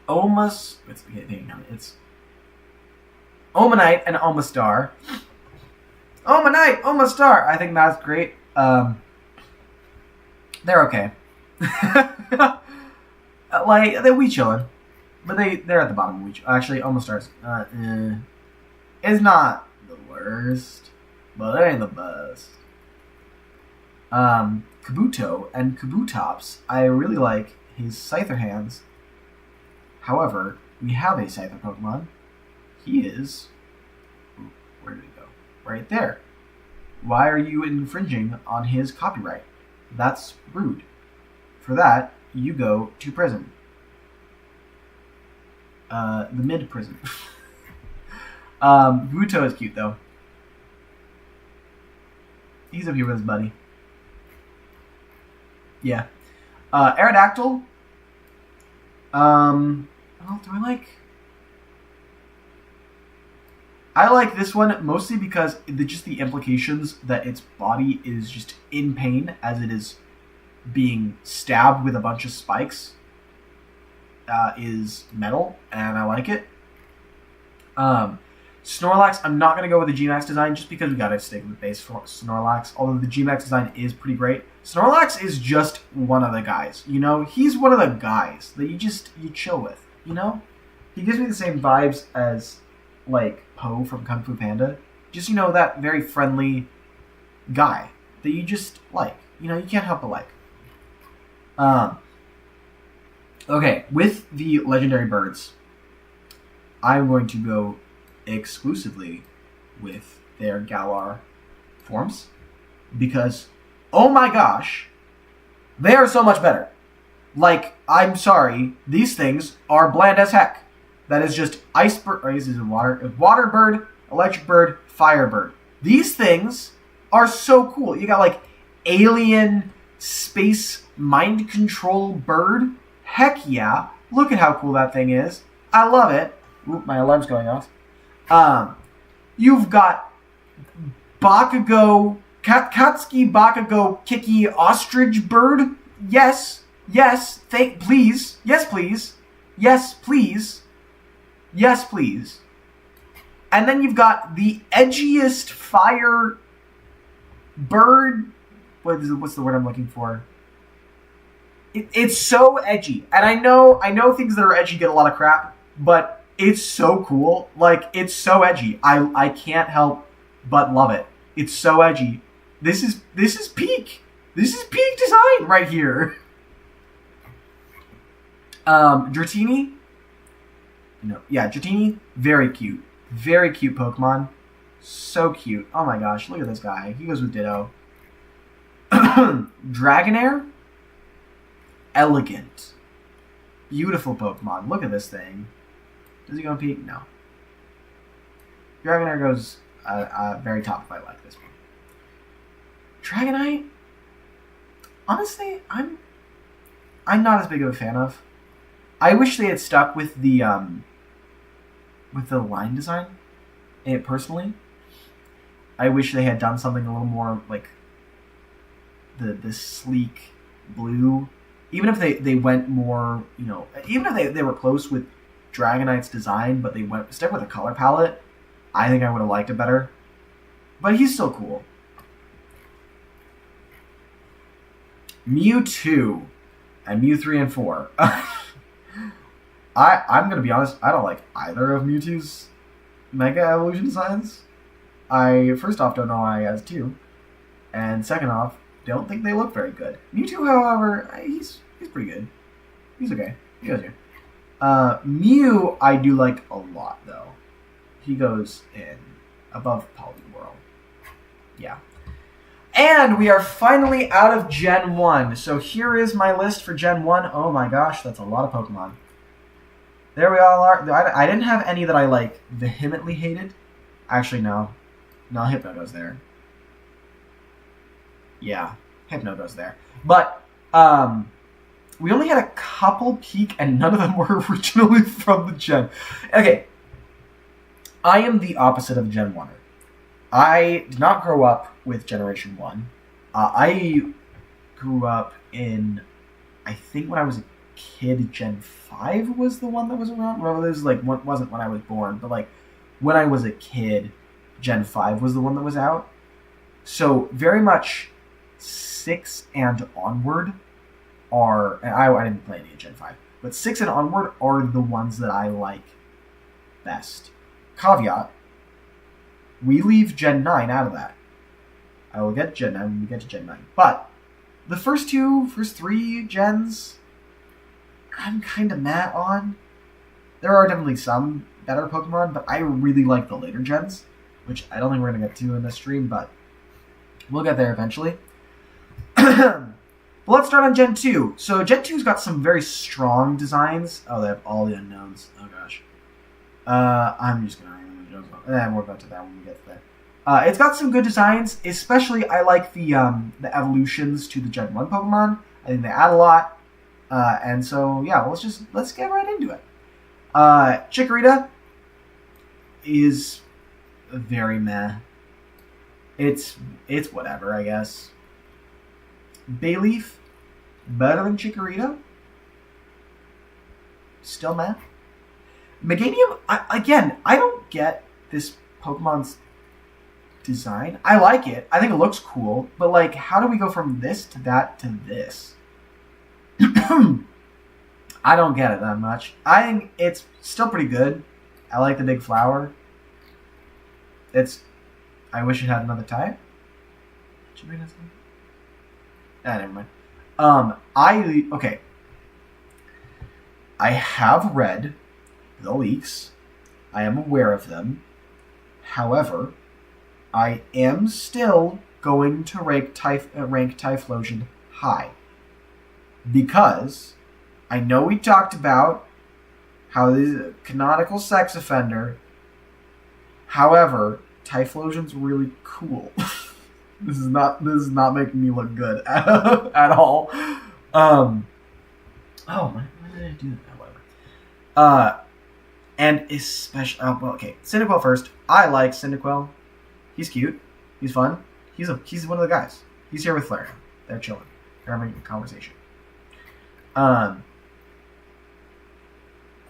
[SPEAKER 1] It's Omanite and Omastar. Omanite, Omastar! I think that's great. They're okay. We chillin'. But they're at the bottom of we actually, Omastar's it's not the worst, but it ain't the best. Kabuto and Kabutops, I really like his Scyther hands. However, we have a Scyther Pokemon. He is... Where did he go? Right there. Why are you infringing on his copyright? That's rude. For that, you go to prison. The mid-prison. Kabuto is cute, though. He's up here with his buddy. Yeah. Aerodactyl. Well, do I like... I like this one mostly because just the implications that its body is just in pain as it is being stabbed with a bunch of spikes is metal, and I like it. Snorlax, I'm not going to go with the G-Max design just because we got to stick with base for Snorlax, although the G-Max design is pretty great. Snorlax is just one of the guys, He's one of the guys that you chill with, He gives me the same vibes as, like, Po from Kung Fu Panda. Just, that very friendly guy that you just like. You can't help but like. Okay, with the legendary birds, I'm going to go exclusively with their Galar forms because, oh my gosh, they are so much better. Like, I'm sorry, these things are bland as heck. That is just ice bird, or is it water bird, electric bird, fire bird. These things are so cool. You got like alien space mind control bird. Heck yeah. Look at how cool that thing is. I love it. Oop, my alarm's going off. You've got Bakugo, Katsuki Bakugo Kiki Ostrich bird. Yes, please. Yes, please. Yes, please. Yes, please. And then you've got the edgiest fire bird. What's the word I'm looking for? It's so edgy. And I know things that are edgy get a lot of crap, but it's so cool. Like, it's so edgy. I can't help but love it. It's so edgy. This is peak. This is peak design right here. Dratini. No, yeah, Dratini, very cute. Very cute Pokemon. So cute. Oh my gosh, look at this guy. He goes with Ditto. Dragonair. Elegant. Beautiful Pokemon. Look at this thing. Does he go in peak? No. Dragonair goes very top if I like this one. Dragonite. Honestly, I'm not as big of a fan of. I wish they had stuck with the line design. Personally, I wish they had done something a little more like the sleek blue. Even if they went more, even if they were close with Dragonite's design, but they stuck with a color palette, I think I would have liked it better. But he's still cool. Mewtwo and Mew 3 and 4. I'm going to be honest, I don't like either of Mewtwo's Mega Evolution designs. I, first off, don't know why he has two. And second off, don't think they look very good. Mewtwo, however, he's pretty good. He's okay. He goes here. Mew, I do like a lot, though. He goes in above Poliwhirl. Yeah. And we are finally out of Gen 1. So here is my list for Gen 1. Oh my gosh, that's a lot of Pokemon. There we all are. I didn't have any that I, like, vehemently hated. Actually, no. No, Hypnodo's there. Yeah, Hypnodo's there. But, we only had a couple peak, and none of them were originally from the Gen. Okay. I am the opposite of Gen 1er. I did not grow up with Generation 1. I grew up in, I think when I was a kid, Gen 5 was the one that was around. Well, this was like, wasn't when I was born, but like when I was a kid, Gen 5 was the one that was out. So very much 6 and onward are, and I didn't play any of Gen 5, but 6 and onward are the ones that I like best. Caveat, we leave Gen 9 out of that. I will get Gen 9 when we get to Gen 9. But the first 3 gens, I'm kind of mad on. There are definitely some better Pokemon, but I really like the later gens, which I don't think we're going to get to in this stream, but we'll get there eventually. But let's start on Gen 2. So Gen 2's got some very strong designs. Oh, they have all the unknowns. Oh, gosh. I'm just going to remove those. We'll go to that when we get there. It's got some good designs. Especially, I like the evolutions to the Gen 1 Pokemon. I think they add a lot. And so, yeah, let's get right into it. Chikorita is very meh. It's whatever, I guess. Bayleaf, better than Chikorita. Still meh. Meganium, I don't get this Pokemon's design. I like it. I think it looks cool. But, like, how do we go from this to that to this? I don't get it that much. I think it's still pretty good. I like the big flower. I wish it had another type. Never mind. Okay. I have read the leaks. I am aware of them. However, I am still going to rank Typhlosion high. Because I know we talked about how this is a canonical sex offender. However, Typhlosion's really cool. This is not making me look good at all. Why did I do that? Whatever. And especially, Cyndaquil first. I like Cyndaquil. He's cute. He's fun. He's one of the guys. He's here with Flareon. They're chilling. They're having a conversation.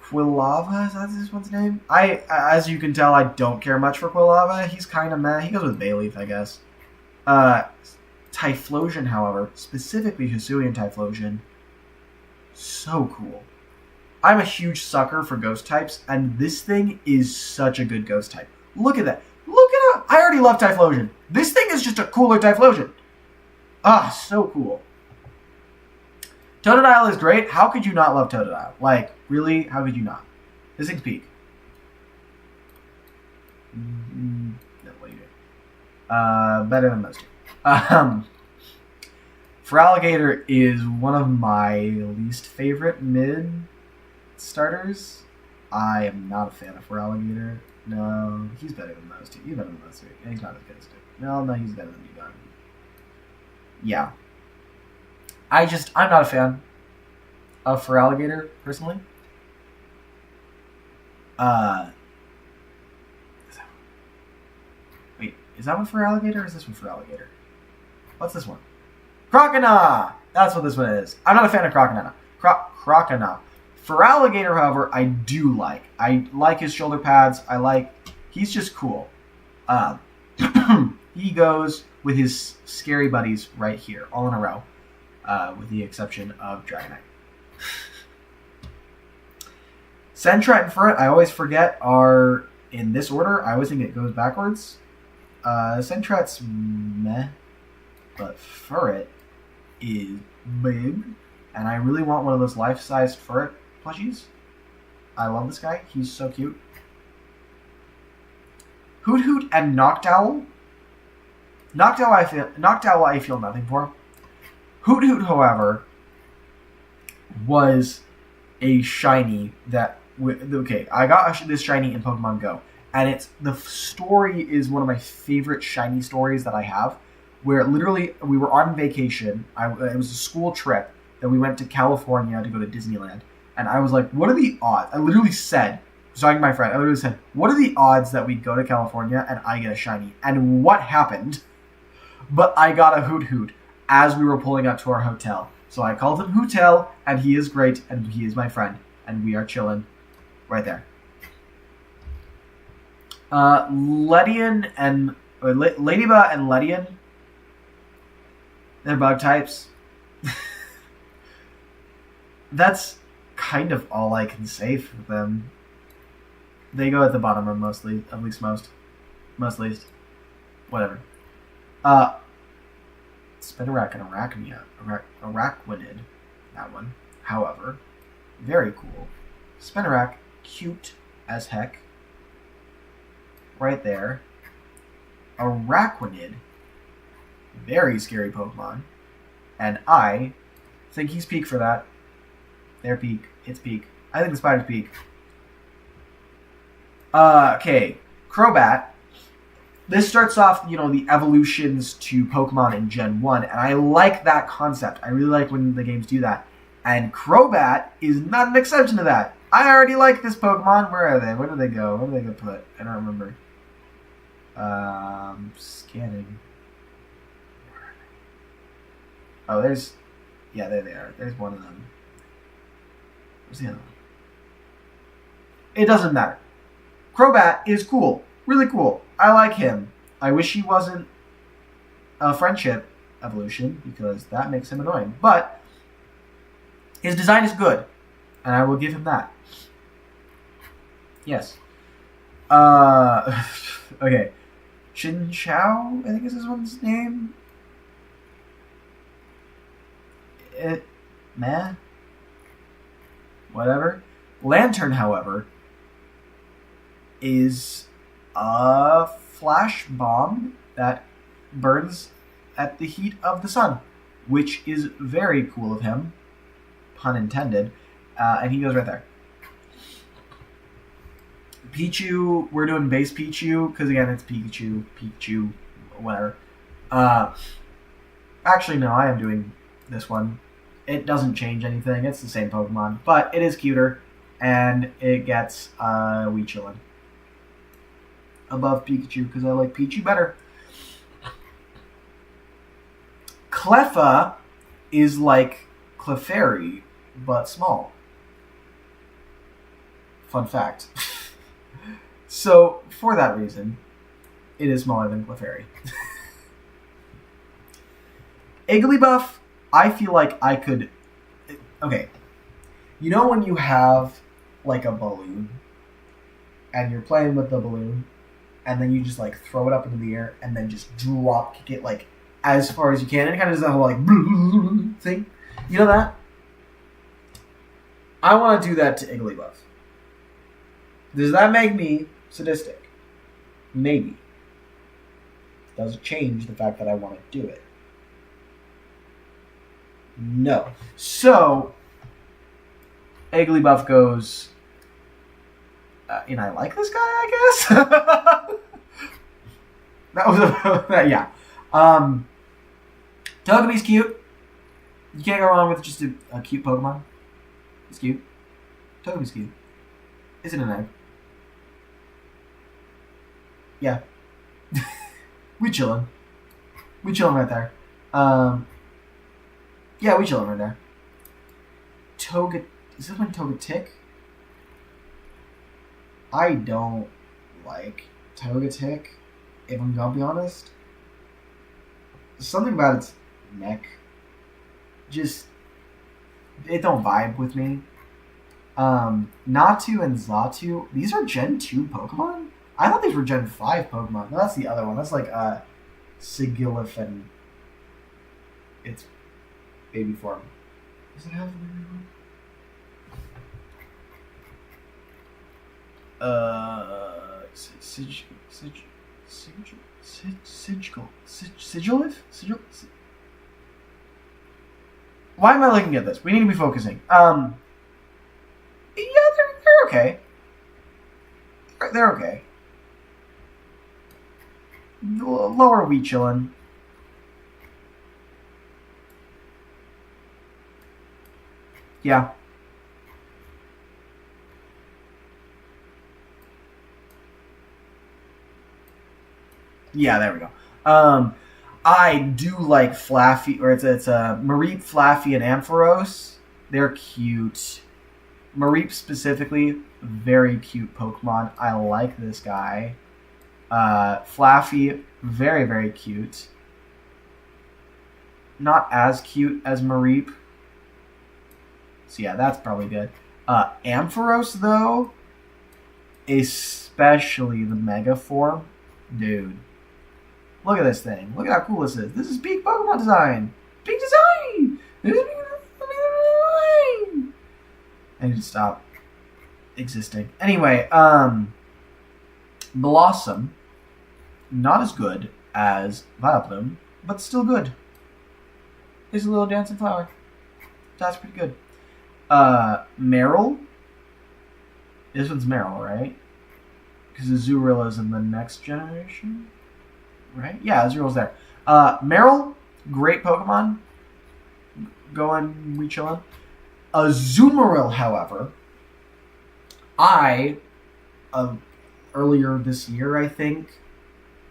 [SPEAKER 1] Quilava, is that this one's name? As you can tell, I don't care much for Quilava. He's kind of meh. He goes with Bayleaf, I guess. Typhlosion, however, specifically Hisuian Typhlosion, so cool. I'm a huge sucker for ghost types, and this thing is such a good ghost type. Look at that. Look at it. I already love Typhlosion. This thing is just a cooler Typhlosion. So cool. Totodile is great. How could you not love Totodile? Like, really? How could you not? This thing's peak. No, what are you doing? Better than those two. Feraligatr is one of my least favorite mid starters. I am not a fan of Feraligatr. No, he's better than those two. He's better than those two. And he's not as good as two. No, he's better than you. Yeah. I'm not a fan of Feraligatr, personally. Wait, is that one Feraligatr or is this one Feraligatr? What's this one? Croconaw! That's what this one is. I'm not a fan of Croconaw. Croconaw. Feraligatr, however, I do like. I like his shoulder pads. He's just cool. He goes with his scary buddies right here, all in a row. With the exception of Dragonite. Sentret and Furret, I always forget, are in this order. I always think it goes backwards. Sentret's meh, but Furret is big, and I really want one of those life-sized Furret plushies. I love this guy. He's so cute. Hoot Hoot and Noctowl. Noctowl I feel nothing for. Hoot Hoot, however, was a shiny that... Okay, I got this shiny in Pokemon Go. And the story is one of my favorite shiny stories that I have, where literally we were on vacation. It was a school trip that we went to California to go to Disneyland. And I was like, what are the odds? I literally said, I was talking to my friend, I literally said, what are the odds that we go to California and I get a shiny? And what happened? But I got a Hoot Hoot as we were pulling up to our hotel. So I called him Hootel, and he is great, and he is my friend. And we are chilling right there. Ledian and Ladybug and Ledian, they're bug types. That's kind of all I can say for them. They go at the bottom of most least, whatever. Spinarak and Araquanid, that one. However, very cool. Spinarak, cute as heck. Right there. Araquanid, very scary Pokemon. And I think he's peak for that. Their peak. It's peak. I think the spider's peak. Okay. Crobat. This starts off, the evolutions to Pokemon in Gen 1, and I like that concept. I really like when the games do that. And Crobat is not an exception to that. I already like this Pokemon. Where are they? Where do they go? Where do they go put? I don't remember. Scanning. Oh, there's... Yeah, there they are. There's one of them. Where's the other one? It doesn't matter. Crobat is cool. Really cool. I like him. I wish he wasn't a friendship evolution, because that makes him annoying. But his design is good, and I will give him that. Yes. Okay. Chinchou, I think is this one's name. Whatever. Lantern, however, is a flash bomb that burns at the heat of the sun, which is very cool of him, pun intended, and he goes right there. Pichu, we're doing base Pichu, because again, it's Pikachu, whatever. Actually, no, I am doing this one. It doesn't change anything, it's the same Pokemon, but it is cuter, and it gets Weechilin above Pikachu, because I like Pichu better. Cleffa is like Clefairy, but small. Fun fact. So, for that reason, it is smaller than Clefairy. Igglybuff, I feel like I could... Okay. You know when you have, like, a balloon, and you're playing with the balloon, and then you just, like, throw it up into the air, and then just kick it, like, as far as you can, and it kind of does that whole, like, thing? You know that? I want to do that to Igglybuff. Does that make me sadistic? Maybe. Does it change the fact that I want to do it? No. So, Igglybuff goes, and I like this guy, I guess? That was yeah. Togepi's cute. You can't go wrong with just a cute Pokemon. It's cute. Togepi's cute. Isn't it, egg? Yeah. We chillin'. We chillin' right there. Yeah, we chillin' right there. Is this one Togetic? I don't like Togetic, if I'm gonna be honest. Something about its neck. Just, it don't vibe with me. Natu and Xatu, these are Gen 2 Pokemon? I thought these were Gen 5 Pokemon. No, that's the other one. That's like, Sigilyph its baby form. Does it have the baby form? Why am I looking at this? We need to be focusing. Yeah, they're okay. They're okay. Lower we chillin'. Yeah. Yeah, there we go. I do like Flaffy, or it's Mareep, Flaffy, and Ampharos. They're cute. Mareep specifically, very cute Pokemon. I like this guy. Flaffy, very, very cute. Not as cute as Mareep. So yeah, that's probably good. Ampharos, though, especially the Mega form, dude. Look at this thing. Look at how cool this is. This is peak Pokemon design. Peak design! I need to stop existing. Anyway, Blossom, not as good as Vileplume, but still good. There's a little dancing flower. That's pretty good. Meryl. This one's Meryl, right? Because Azurilla's in the next generation. Right? Yeah, Azurilla's there. Meryl, great Pokemon. Going, we chillin'. Azumarill, however, earlier this year, I think.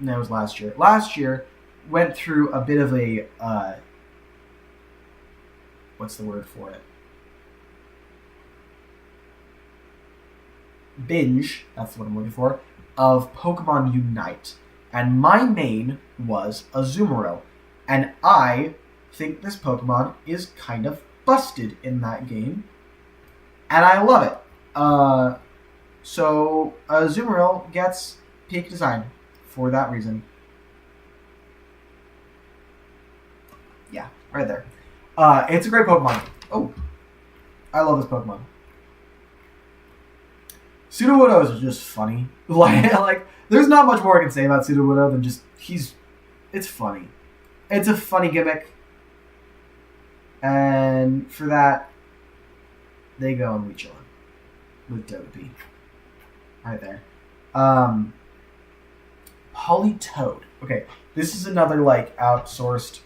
[SPEAKER 1] No, it was last year. Last year, went through a bit of a, what's the word for it? Binge, that's what I'm looking for, of Pokemon Unite. And my main was Azumarill. And I think this Pokemon is kind of busted in that game. And I love it. So Azumarill gets peak design for that reason. Yeah, right there. It's a great Pokemon. Oh, I love this Pokemon. Sudowoodo is just funny. like, there's not much more I can say about Sudowoodo than just it's funny. It's a funny gimmick, and for that, they go and we chillin' with Togepi. Right there. Politoed. Okay, this is another outsourced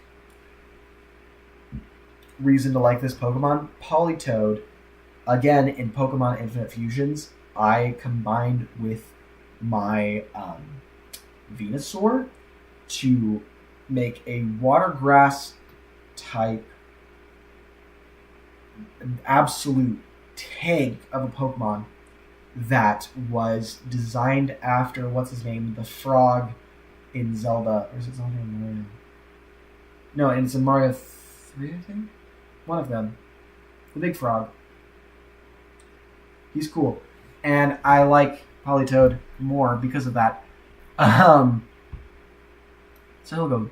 [SPEAKER 1] reason to like this Pokemon. Politoed, again in Pokemon Infinite Fusions, I combined with my Venusaur to make a water grass type absolute tank of a Pokemon that was designed after what's his name, the frog in Zelda, or is it Zelda or Mario? No, it's in Mario 3, I think. One of them, the big frog. He's cool, and I like Politoed more because of that. So he'll go.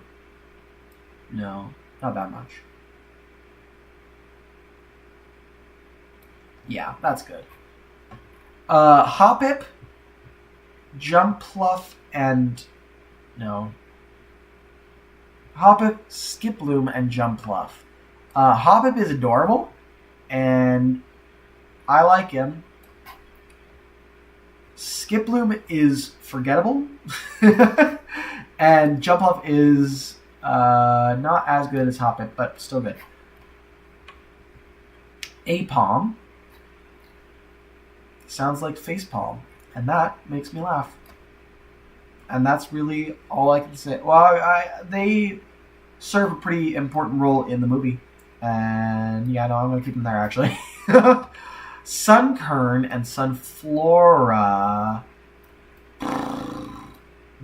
[SPEAKER 1] No, not that much. Yeah, that's good. Hoppip, Jumpluff, and no. Hoppip, Skiploom, and Jumpluff. Hoppip is adorable, and I like him. Skiploom is forgettable, and Jumpluff is not as good as Hoppip, but still good. Apom sounds like facepalm, and that makes me laugh. And that's really all I can say. Well, they serve a pretty important role in the movie, and yeah, no, I'm gonna keep them there actually. Sunkern and Sunflora.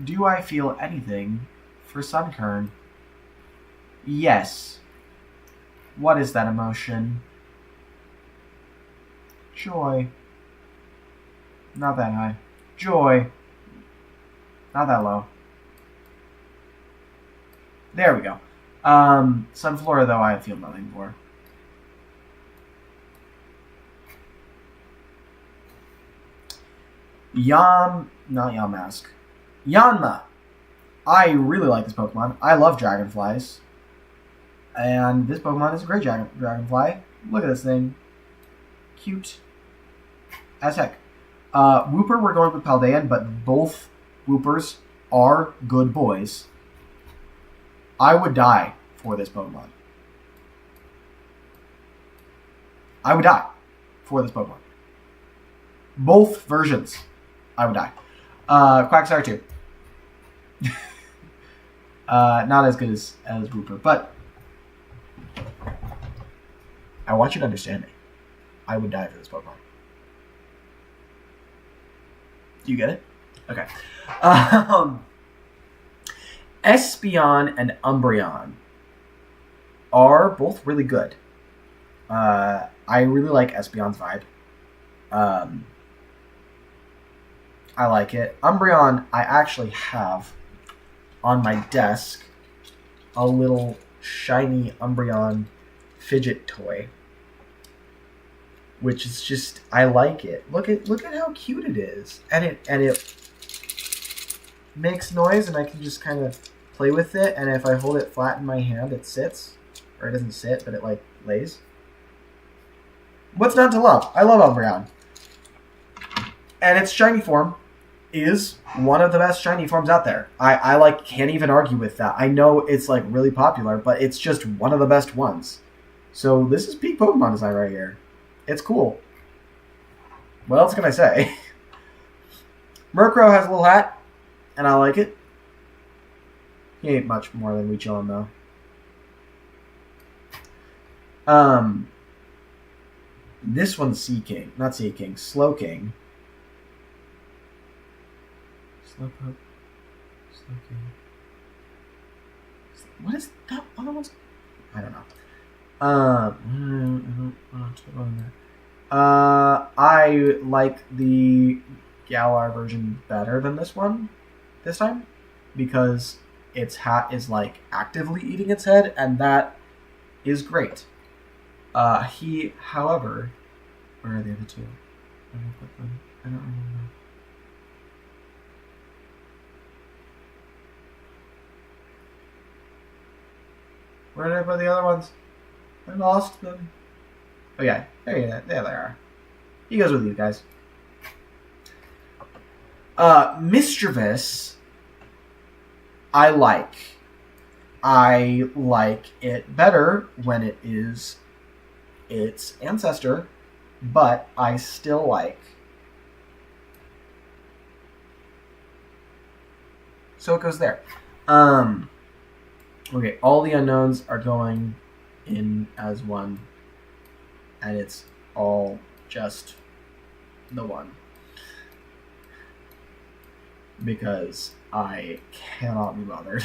[SPEAKER 1] Do I feel anything for Sunkern? Yes. What is that emotion? Joy. Not that high. Joy. Not that low. There we go. Sunflora, though, I feel nothing for. Not Yamask. Yanma. I really like this Pokemon. I love dragonflies. And this Pokemon is a great dragonfly. Look at this thing. Cute as heck. Wooper, we're going with Paldean, but both Woopers are good boys. I would die for this Pokemon. I would die for this Pokemon. Both versions, I would die. Quagsire 2. Not as good as Wooper, but I want you to understand me. I would die for this Pokemon. Do you get it? Okay. Espeon and Umbreon are both really good. I really like Espeon's vibe. I like it. Umbreon, I actually have on my desk a little shiny Umbreon fidget toy, which is just, I like it. Look at how cute it is, and it makes noise, and I can just kind of play with it. And if I hold it flat in my hand, it sits, or it doesn't sit, but it like lays. What's not to love? I love Umbreon, and its shiny form is one of the best shiny forms out there. I like can't even argue with that. I know it's like really popular, but it's just one of the best ones. So this is peak Pokemon design right here. It's cool. What else can I say? Murkrow has a little hat, and I like it. He ain't much more than Weechilon, though. This one's Seaking. Not Seaking. Slowking. Slowpoke. Slowking. What is that other one's? I don't know. I like the Galar version better than this one this time, because its hat is like actively eating its head, and that is great. However, where are the other two? I don't remember. Where did I put the other ones? I lost them. Oh yeah, there they are. He goes with you guys. Mischievous, I like. I like it better when it is its ancestor, but I still like. So it goes there. Okay, all the unknowns are going in as one, and it's all just the one, because I cannot be bothered.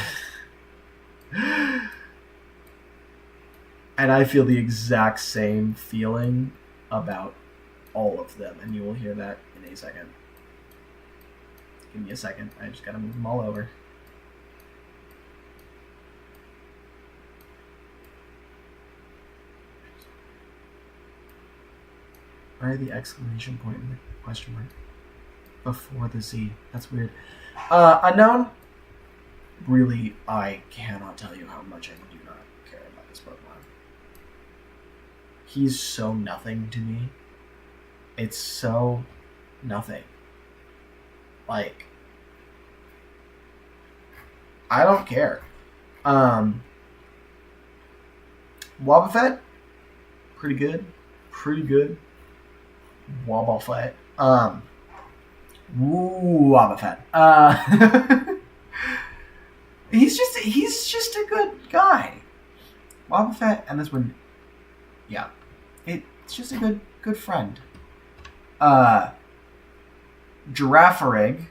[SPEAKER 1] And I feel the exact same feeling about all of them, and you will hear that in a second. Give me a second, I just gotta move them all over. Why the exclamation point and the question mark before the Z? That's weird. Unknown. Really, I cannot tell you how much I do not care about this Pokemon. He's so nothing to me. It's so nothing. Like, I don't care. Wobbuffet, pretty good. Wobbuffet. Wobbuffet. He's just a good guy. Wobbuffet, and this one, yeah, it's just a good friend. Girafarig.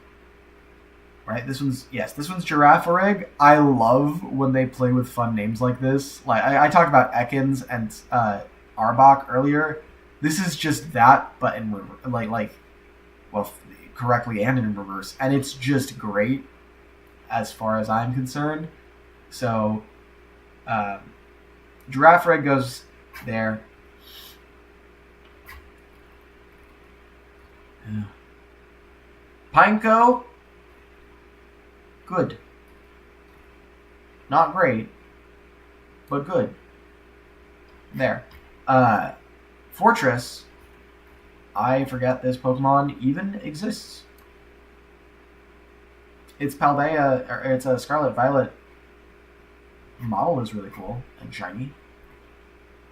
[SPEAKER 1] Right, this one's Girafarig. I love when they play with fun names like this. Like I talked about Ekans and Arbok earlier. This is just that, but in correctly and in reverse, and it's just great as far as I'm concerned. So, Girafarig goes there. Yeah. Pineco, good. Not great, but good. There. Fortress. I forget this Pokemon even exists. It's Paldea, or it's a Scarlet Violet model is really cool and shiny.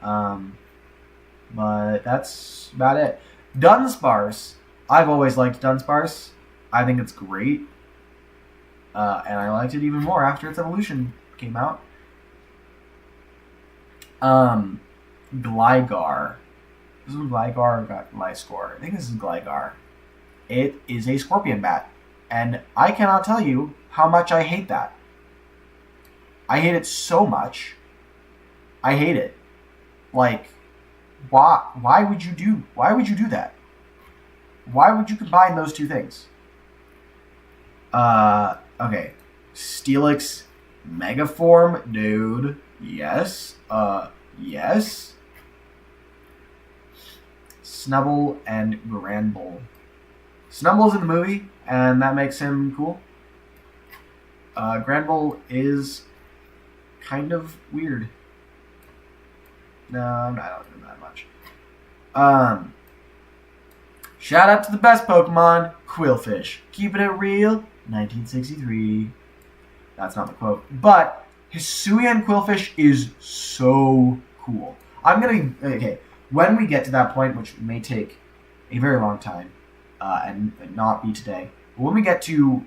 [SPEAKER 1] But that's about it. Dunsparce. I've always liked Dunsparce. I think it's great. And I liked it even more after its evolution came out. Gligar. This is Gligar or Gliscor. I think this is Gligar. It is a scorpion bat. And I cannot tell you how much I hate that. I hate it so much. I hate it. Like, why would you do that? Why would you combine those two things? Okay. Steelix Megaform, dude. Yes. Yes. Snubbull and Granbull. Snubble's in the movie, and that makes him cool. Granbull is kind of weird. No, I don't know that much. Shout out to the best Pokemon, Quillfish. Keeping it real, 1963. That's not the quote. But Hisuian Quillfish is so cool. Okay, when we get to that point, which may take a very long time, and not be today, but when we get to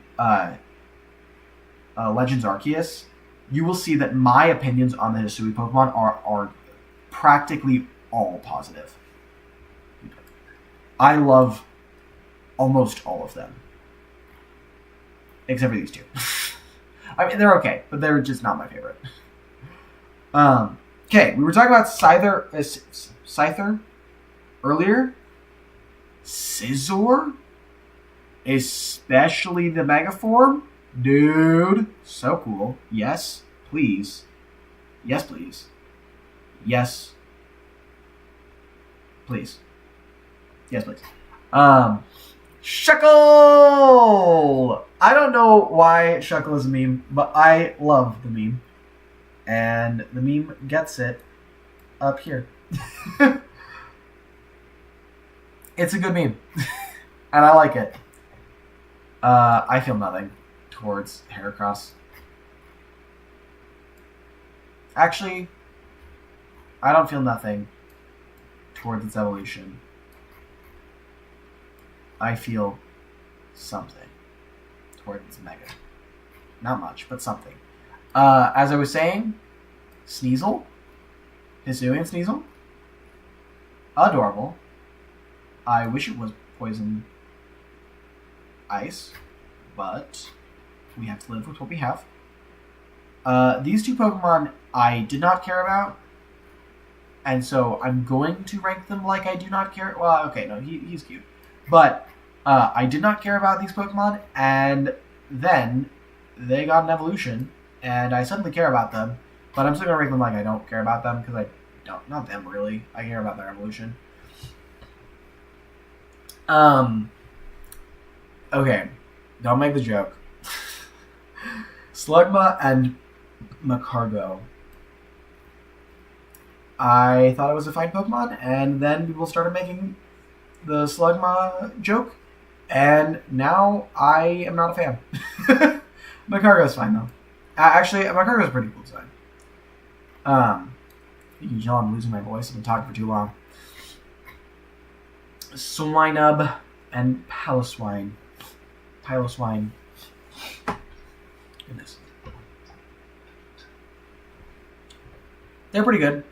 [SPEAKER 1] Legends Arceus, you will see that my opinions on the Hisui Pokemon are practically all positive. I love almost all of them. Except for these two. I mean, they're okay, but they're just not my favorite. Okay, we were talking about Scyther earlier. Scizor? Especially the Mega Form? Dude, so cool. Yes, please. Yes, please. Yes. Please. Yes, please. Shuckle! I don't know why Shuckle is a meme, but I love the meme. And the meme gets it up here. It's a good meme. And I like it. I feel nothing towards Heracross. Actually, I don't feel nothing towards its evolution. I feel something towards its Mega. Not much, but something. As I was saying, Sneasel, Hisuian Sneasel, adorable. I wish it was poison ice, but we have to live with what we have. These two Pokemon I did not care about, and so I'm going to rank them like I do not care. Well, okay, no, he's cute. But I did not care about these Pokemon, and then they got an evolution, and I suddenly care about them, but I'm still going to rank them like I don't care about them, because I don't. Not them, really. I care about their evolution. Okay. Don't make the joke. Slugma and Magcargo. I thought it was a fine Pokemon, and then people started making the Slugma joke, and now I am not a fan. Magcargo's fine, though. Actually, Magcargo's a pretty cool design. You can tell I'm losing my voice. I've been talking for too long. Swinub and Piloswine. Goodness. They're pretty good.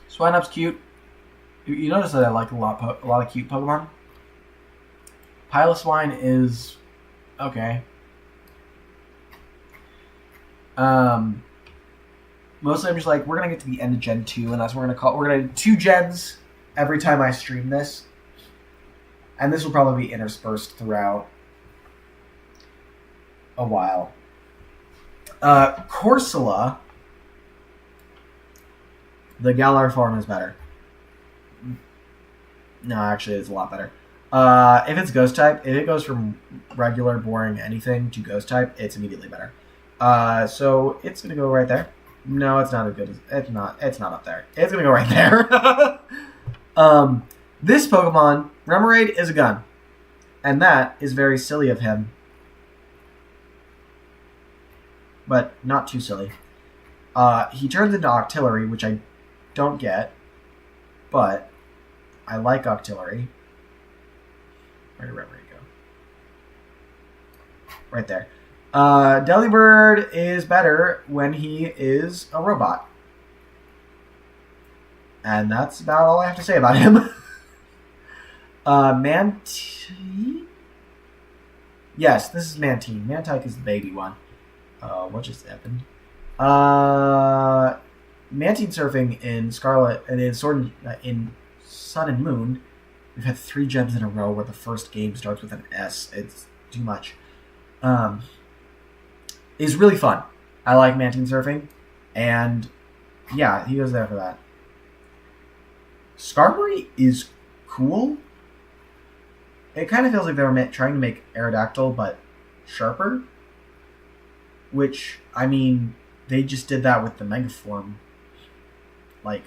[SPEAKER 1] Swinub's cute. You notice that I like a lot of cute Pokemon. Piloswine is okay. Mostly I'm just like, we're gonna get to the end of Gen 2, and that's what we're gonna do 2 gens every time I stream this. And this will probably be interspersed throughout a while. Corsola, the Galar form is better. No, actually, it's a lot better. If it's Ghost type, if it goes from regular, boring anything to Ghost type, it's immediately better. So it's gonna go right there. No, it's not as good as it's not. It's not up there. It's gonna go right there. This Pokemon, Remoraid, is a gun, and that is very silly of him, but not too silly. He turns into Octillery, which I don't get, but I like Octillery. Where did Remoraid go? Right there. Delibird is better when he is a robot. And that's about all I have to say about him. Mantine? Yes, this is Mantine. Mantike is the baby one. What just happened? Mantine surfing in Scarlet and in Sword in Sun and Moon. We've had 3 gems in a row where the first game starts with an S. It's too much. Is really fun. I like Mantine surfing, and yeah, he goes there for that. Skarmory is cool. It kind of feels like they were trying to make Aerodactyl, but sharper. Which, I mean, they just did that with the Megaform, like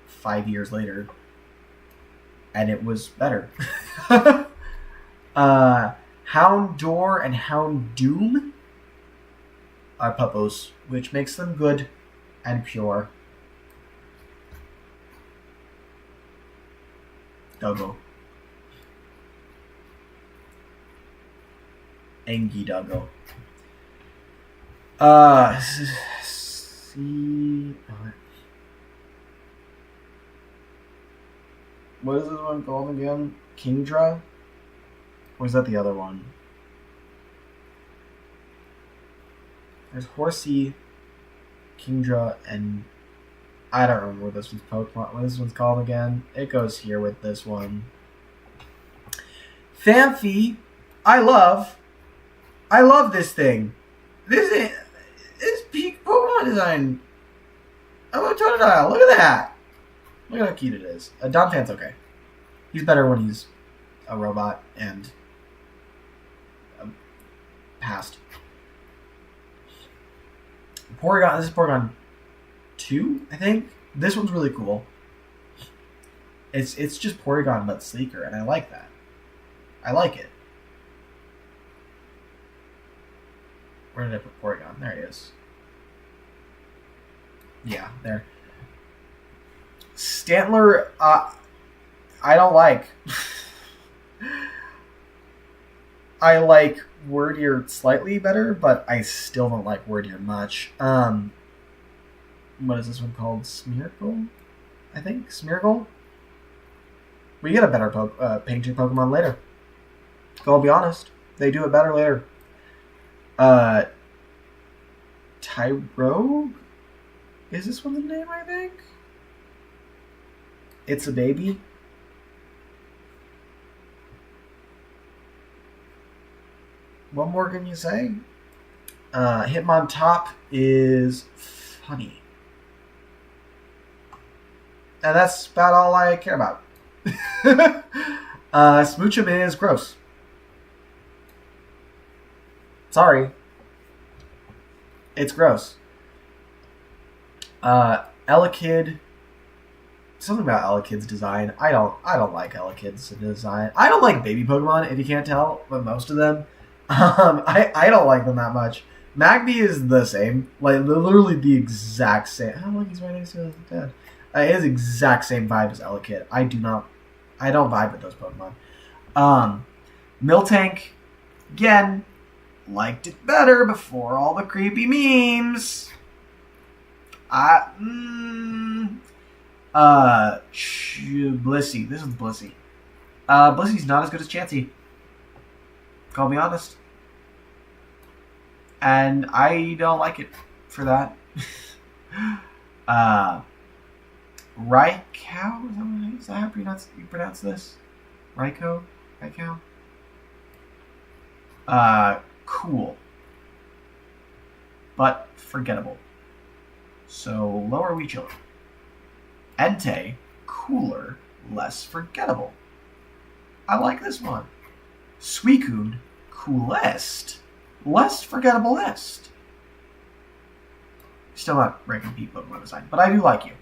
[SPEAKER 1] 5 years later, and it was better. Houndour and Houndoom are puppos, which makes them good and pure. Duggo. Engi Duggo. What is this one called again? Kingdra? Or is that the other one? There's Horsey, Kingdra, and I don't remember what this one's called again. It goes here with this one. Phanpy, I love this thing. This peak Pokemon design. Oh, Totodile, look at that. Look at how cute it is. Donphan's okay. He's better when he's a robot and past. Porygon, this is Porygon 2, I think. This one's really cool. It's just Porygon but sleeker, and I like that. I like it. Where did I put Porygon? There he is. Yeah, there. Stantler, I don't like. I like Wordier slightly better, but I still don't like Wordier much. What is this one called? Smeargle? I think? Smeargle? We get a better painting Pokemon later. I'll be honest. They do it better later. Tyrogue? Is this one the name, I think? It's a baby. What more can you say? Hitmontop is funny. And that's about all I care about. Smoochum is gross. Sorry. It's gross. Elekid. Something about Elekid's design. I don't like Elekid's design. I don't like baby Pokemon, if you can't tell, but most of them. I don't like them that much. Magby is the same. Like, literally the exact same. I don't like he's right next to his dad. It is exact same vibe as Elekid. I don't vibe with those Pokemon. Miltank, again, liked it better before all the creepy memes. Blissey. This is Blissey. Blissey's not as good as Chansey. I'll be honest. And I don't like it for that. Raikou? Is that how you pronounce this? Raikou? Cool. But forgettable. So, lower we children. Entei, cooler, less forgettable. I like this one. Suicune, coolest, less forgettable-est. Still not ranking peak Pokemon design, but I do like you.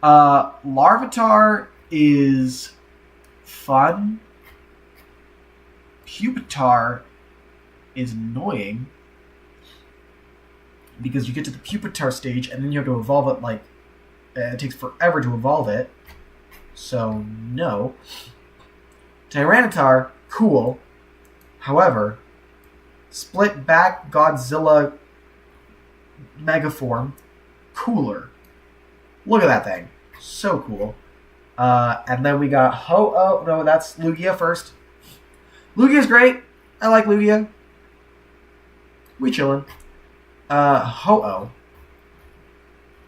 [SPEAKER 1] Larvitar is fun. Pupitar is annoying because you get to the Pupitar stage and then you have to evolve it like it takes forever to evolve it. So no. Tyranitar, cool. However, split back Godzilla Megaform, cooler. Look at that thing. So cool. And then we got Ho-Oh. No, that's Lugia first. Lugia's great. I like Lugia. We chillin'. Ho-Oh.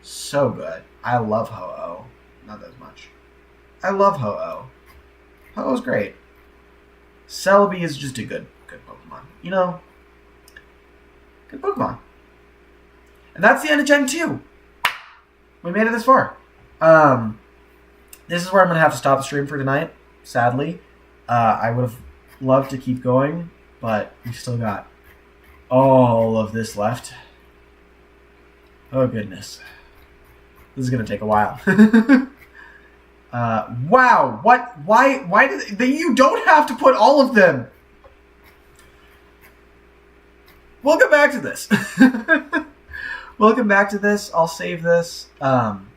[SPEAKER 1] So good. I love Ho-Oh. Not that much. I love Ho-Oh. Ho-Oh's great. Celebi is just a good Pokemon. You know? Good Pokemon. And that's the end of Gen 2. We made it this far. This is where I'm going to have to stop the stream for tonight, sadly. I would have loved to keep going, but we still got all of this left. Oh, goodness. This is going to take a while. Wow. What? Why did they, you don't have to put all of them. We'll get back to this. We'll come back to this. I'll save this. And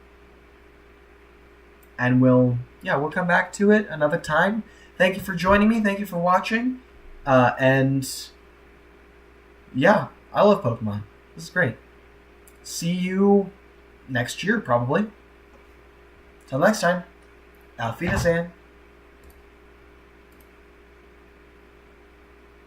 [SPEAKER 1] we'll come back to it another time. Thank you for joining me. Thank you for watching. And yeah, I love Pokemon. This is great. See you next year, probably. Till next time. Auf Wiedersehen.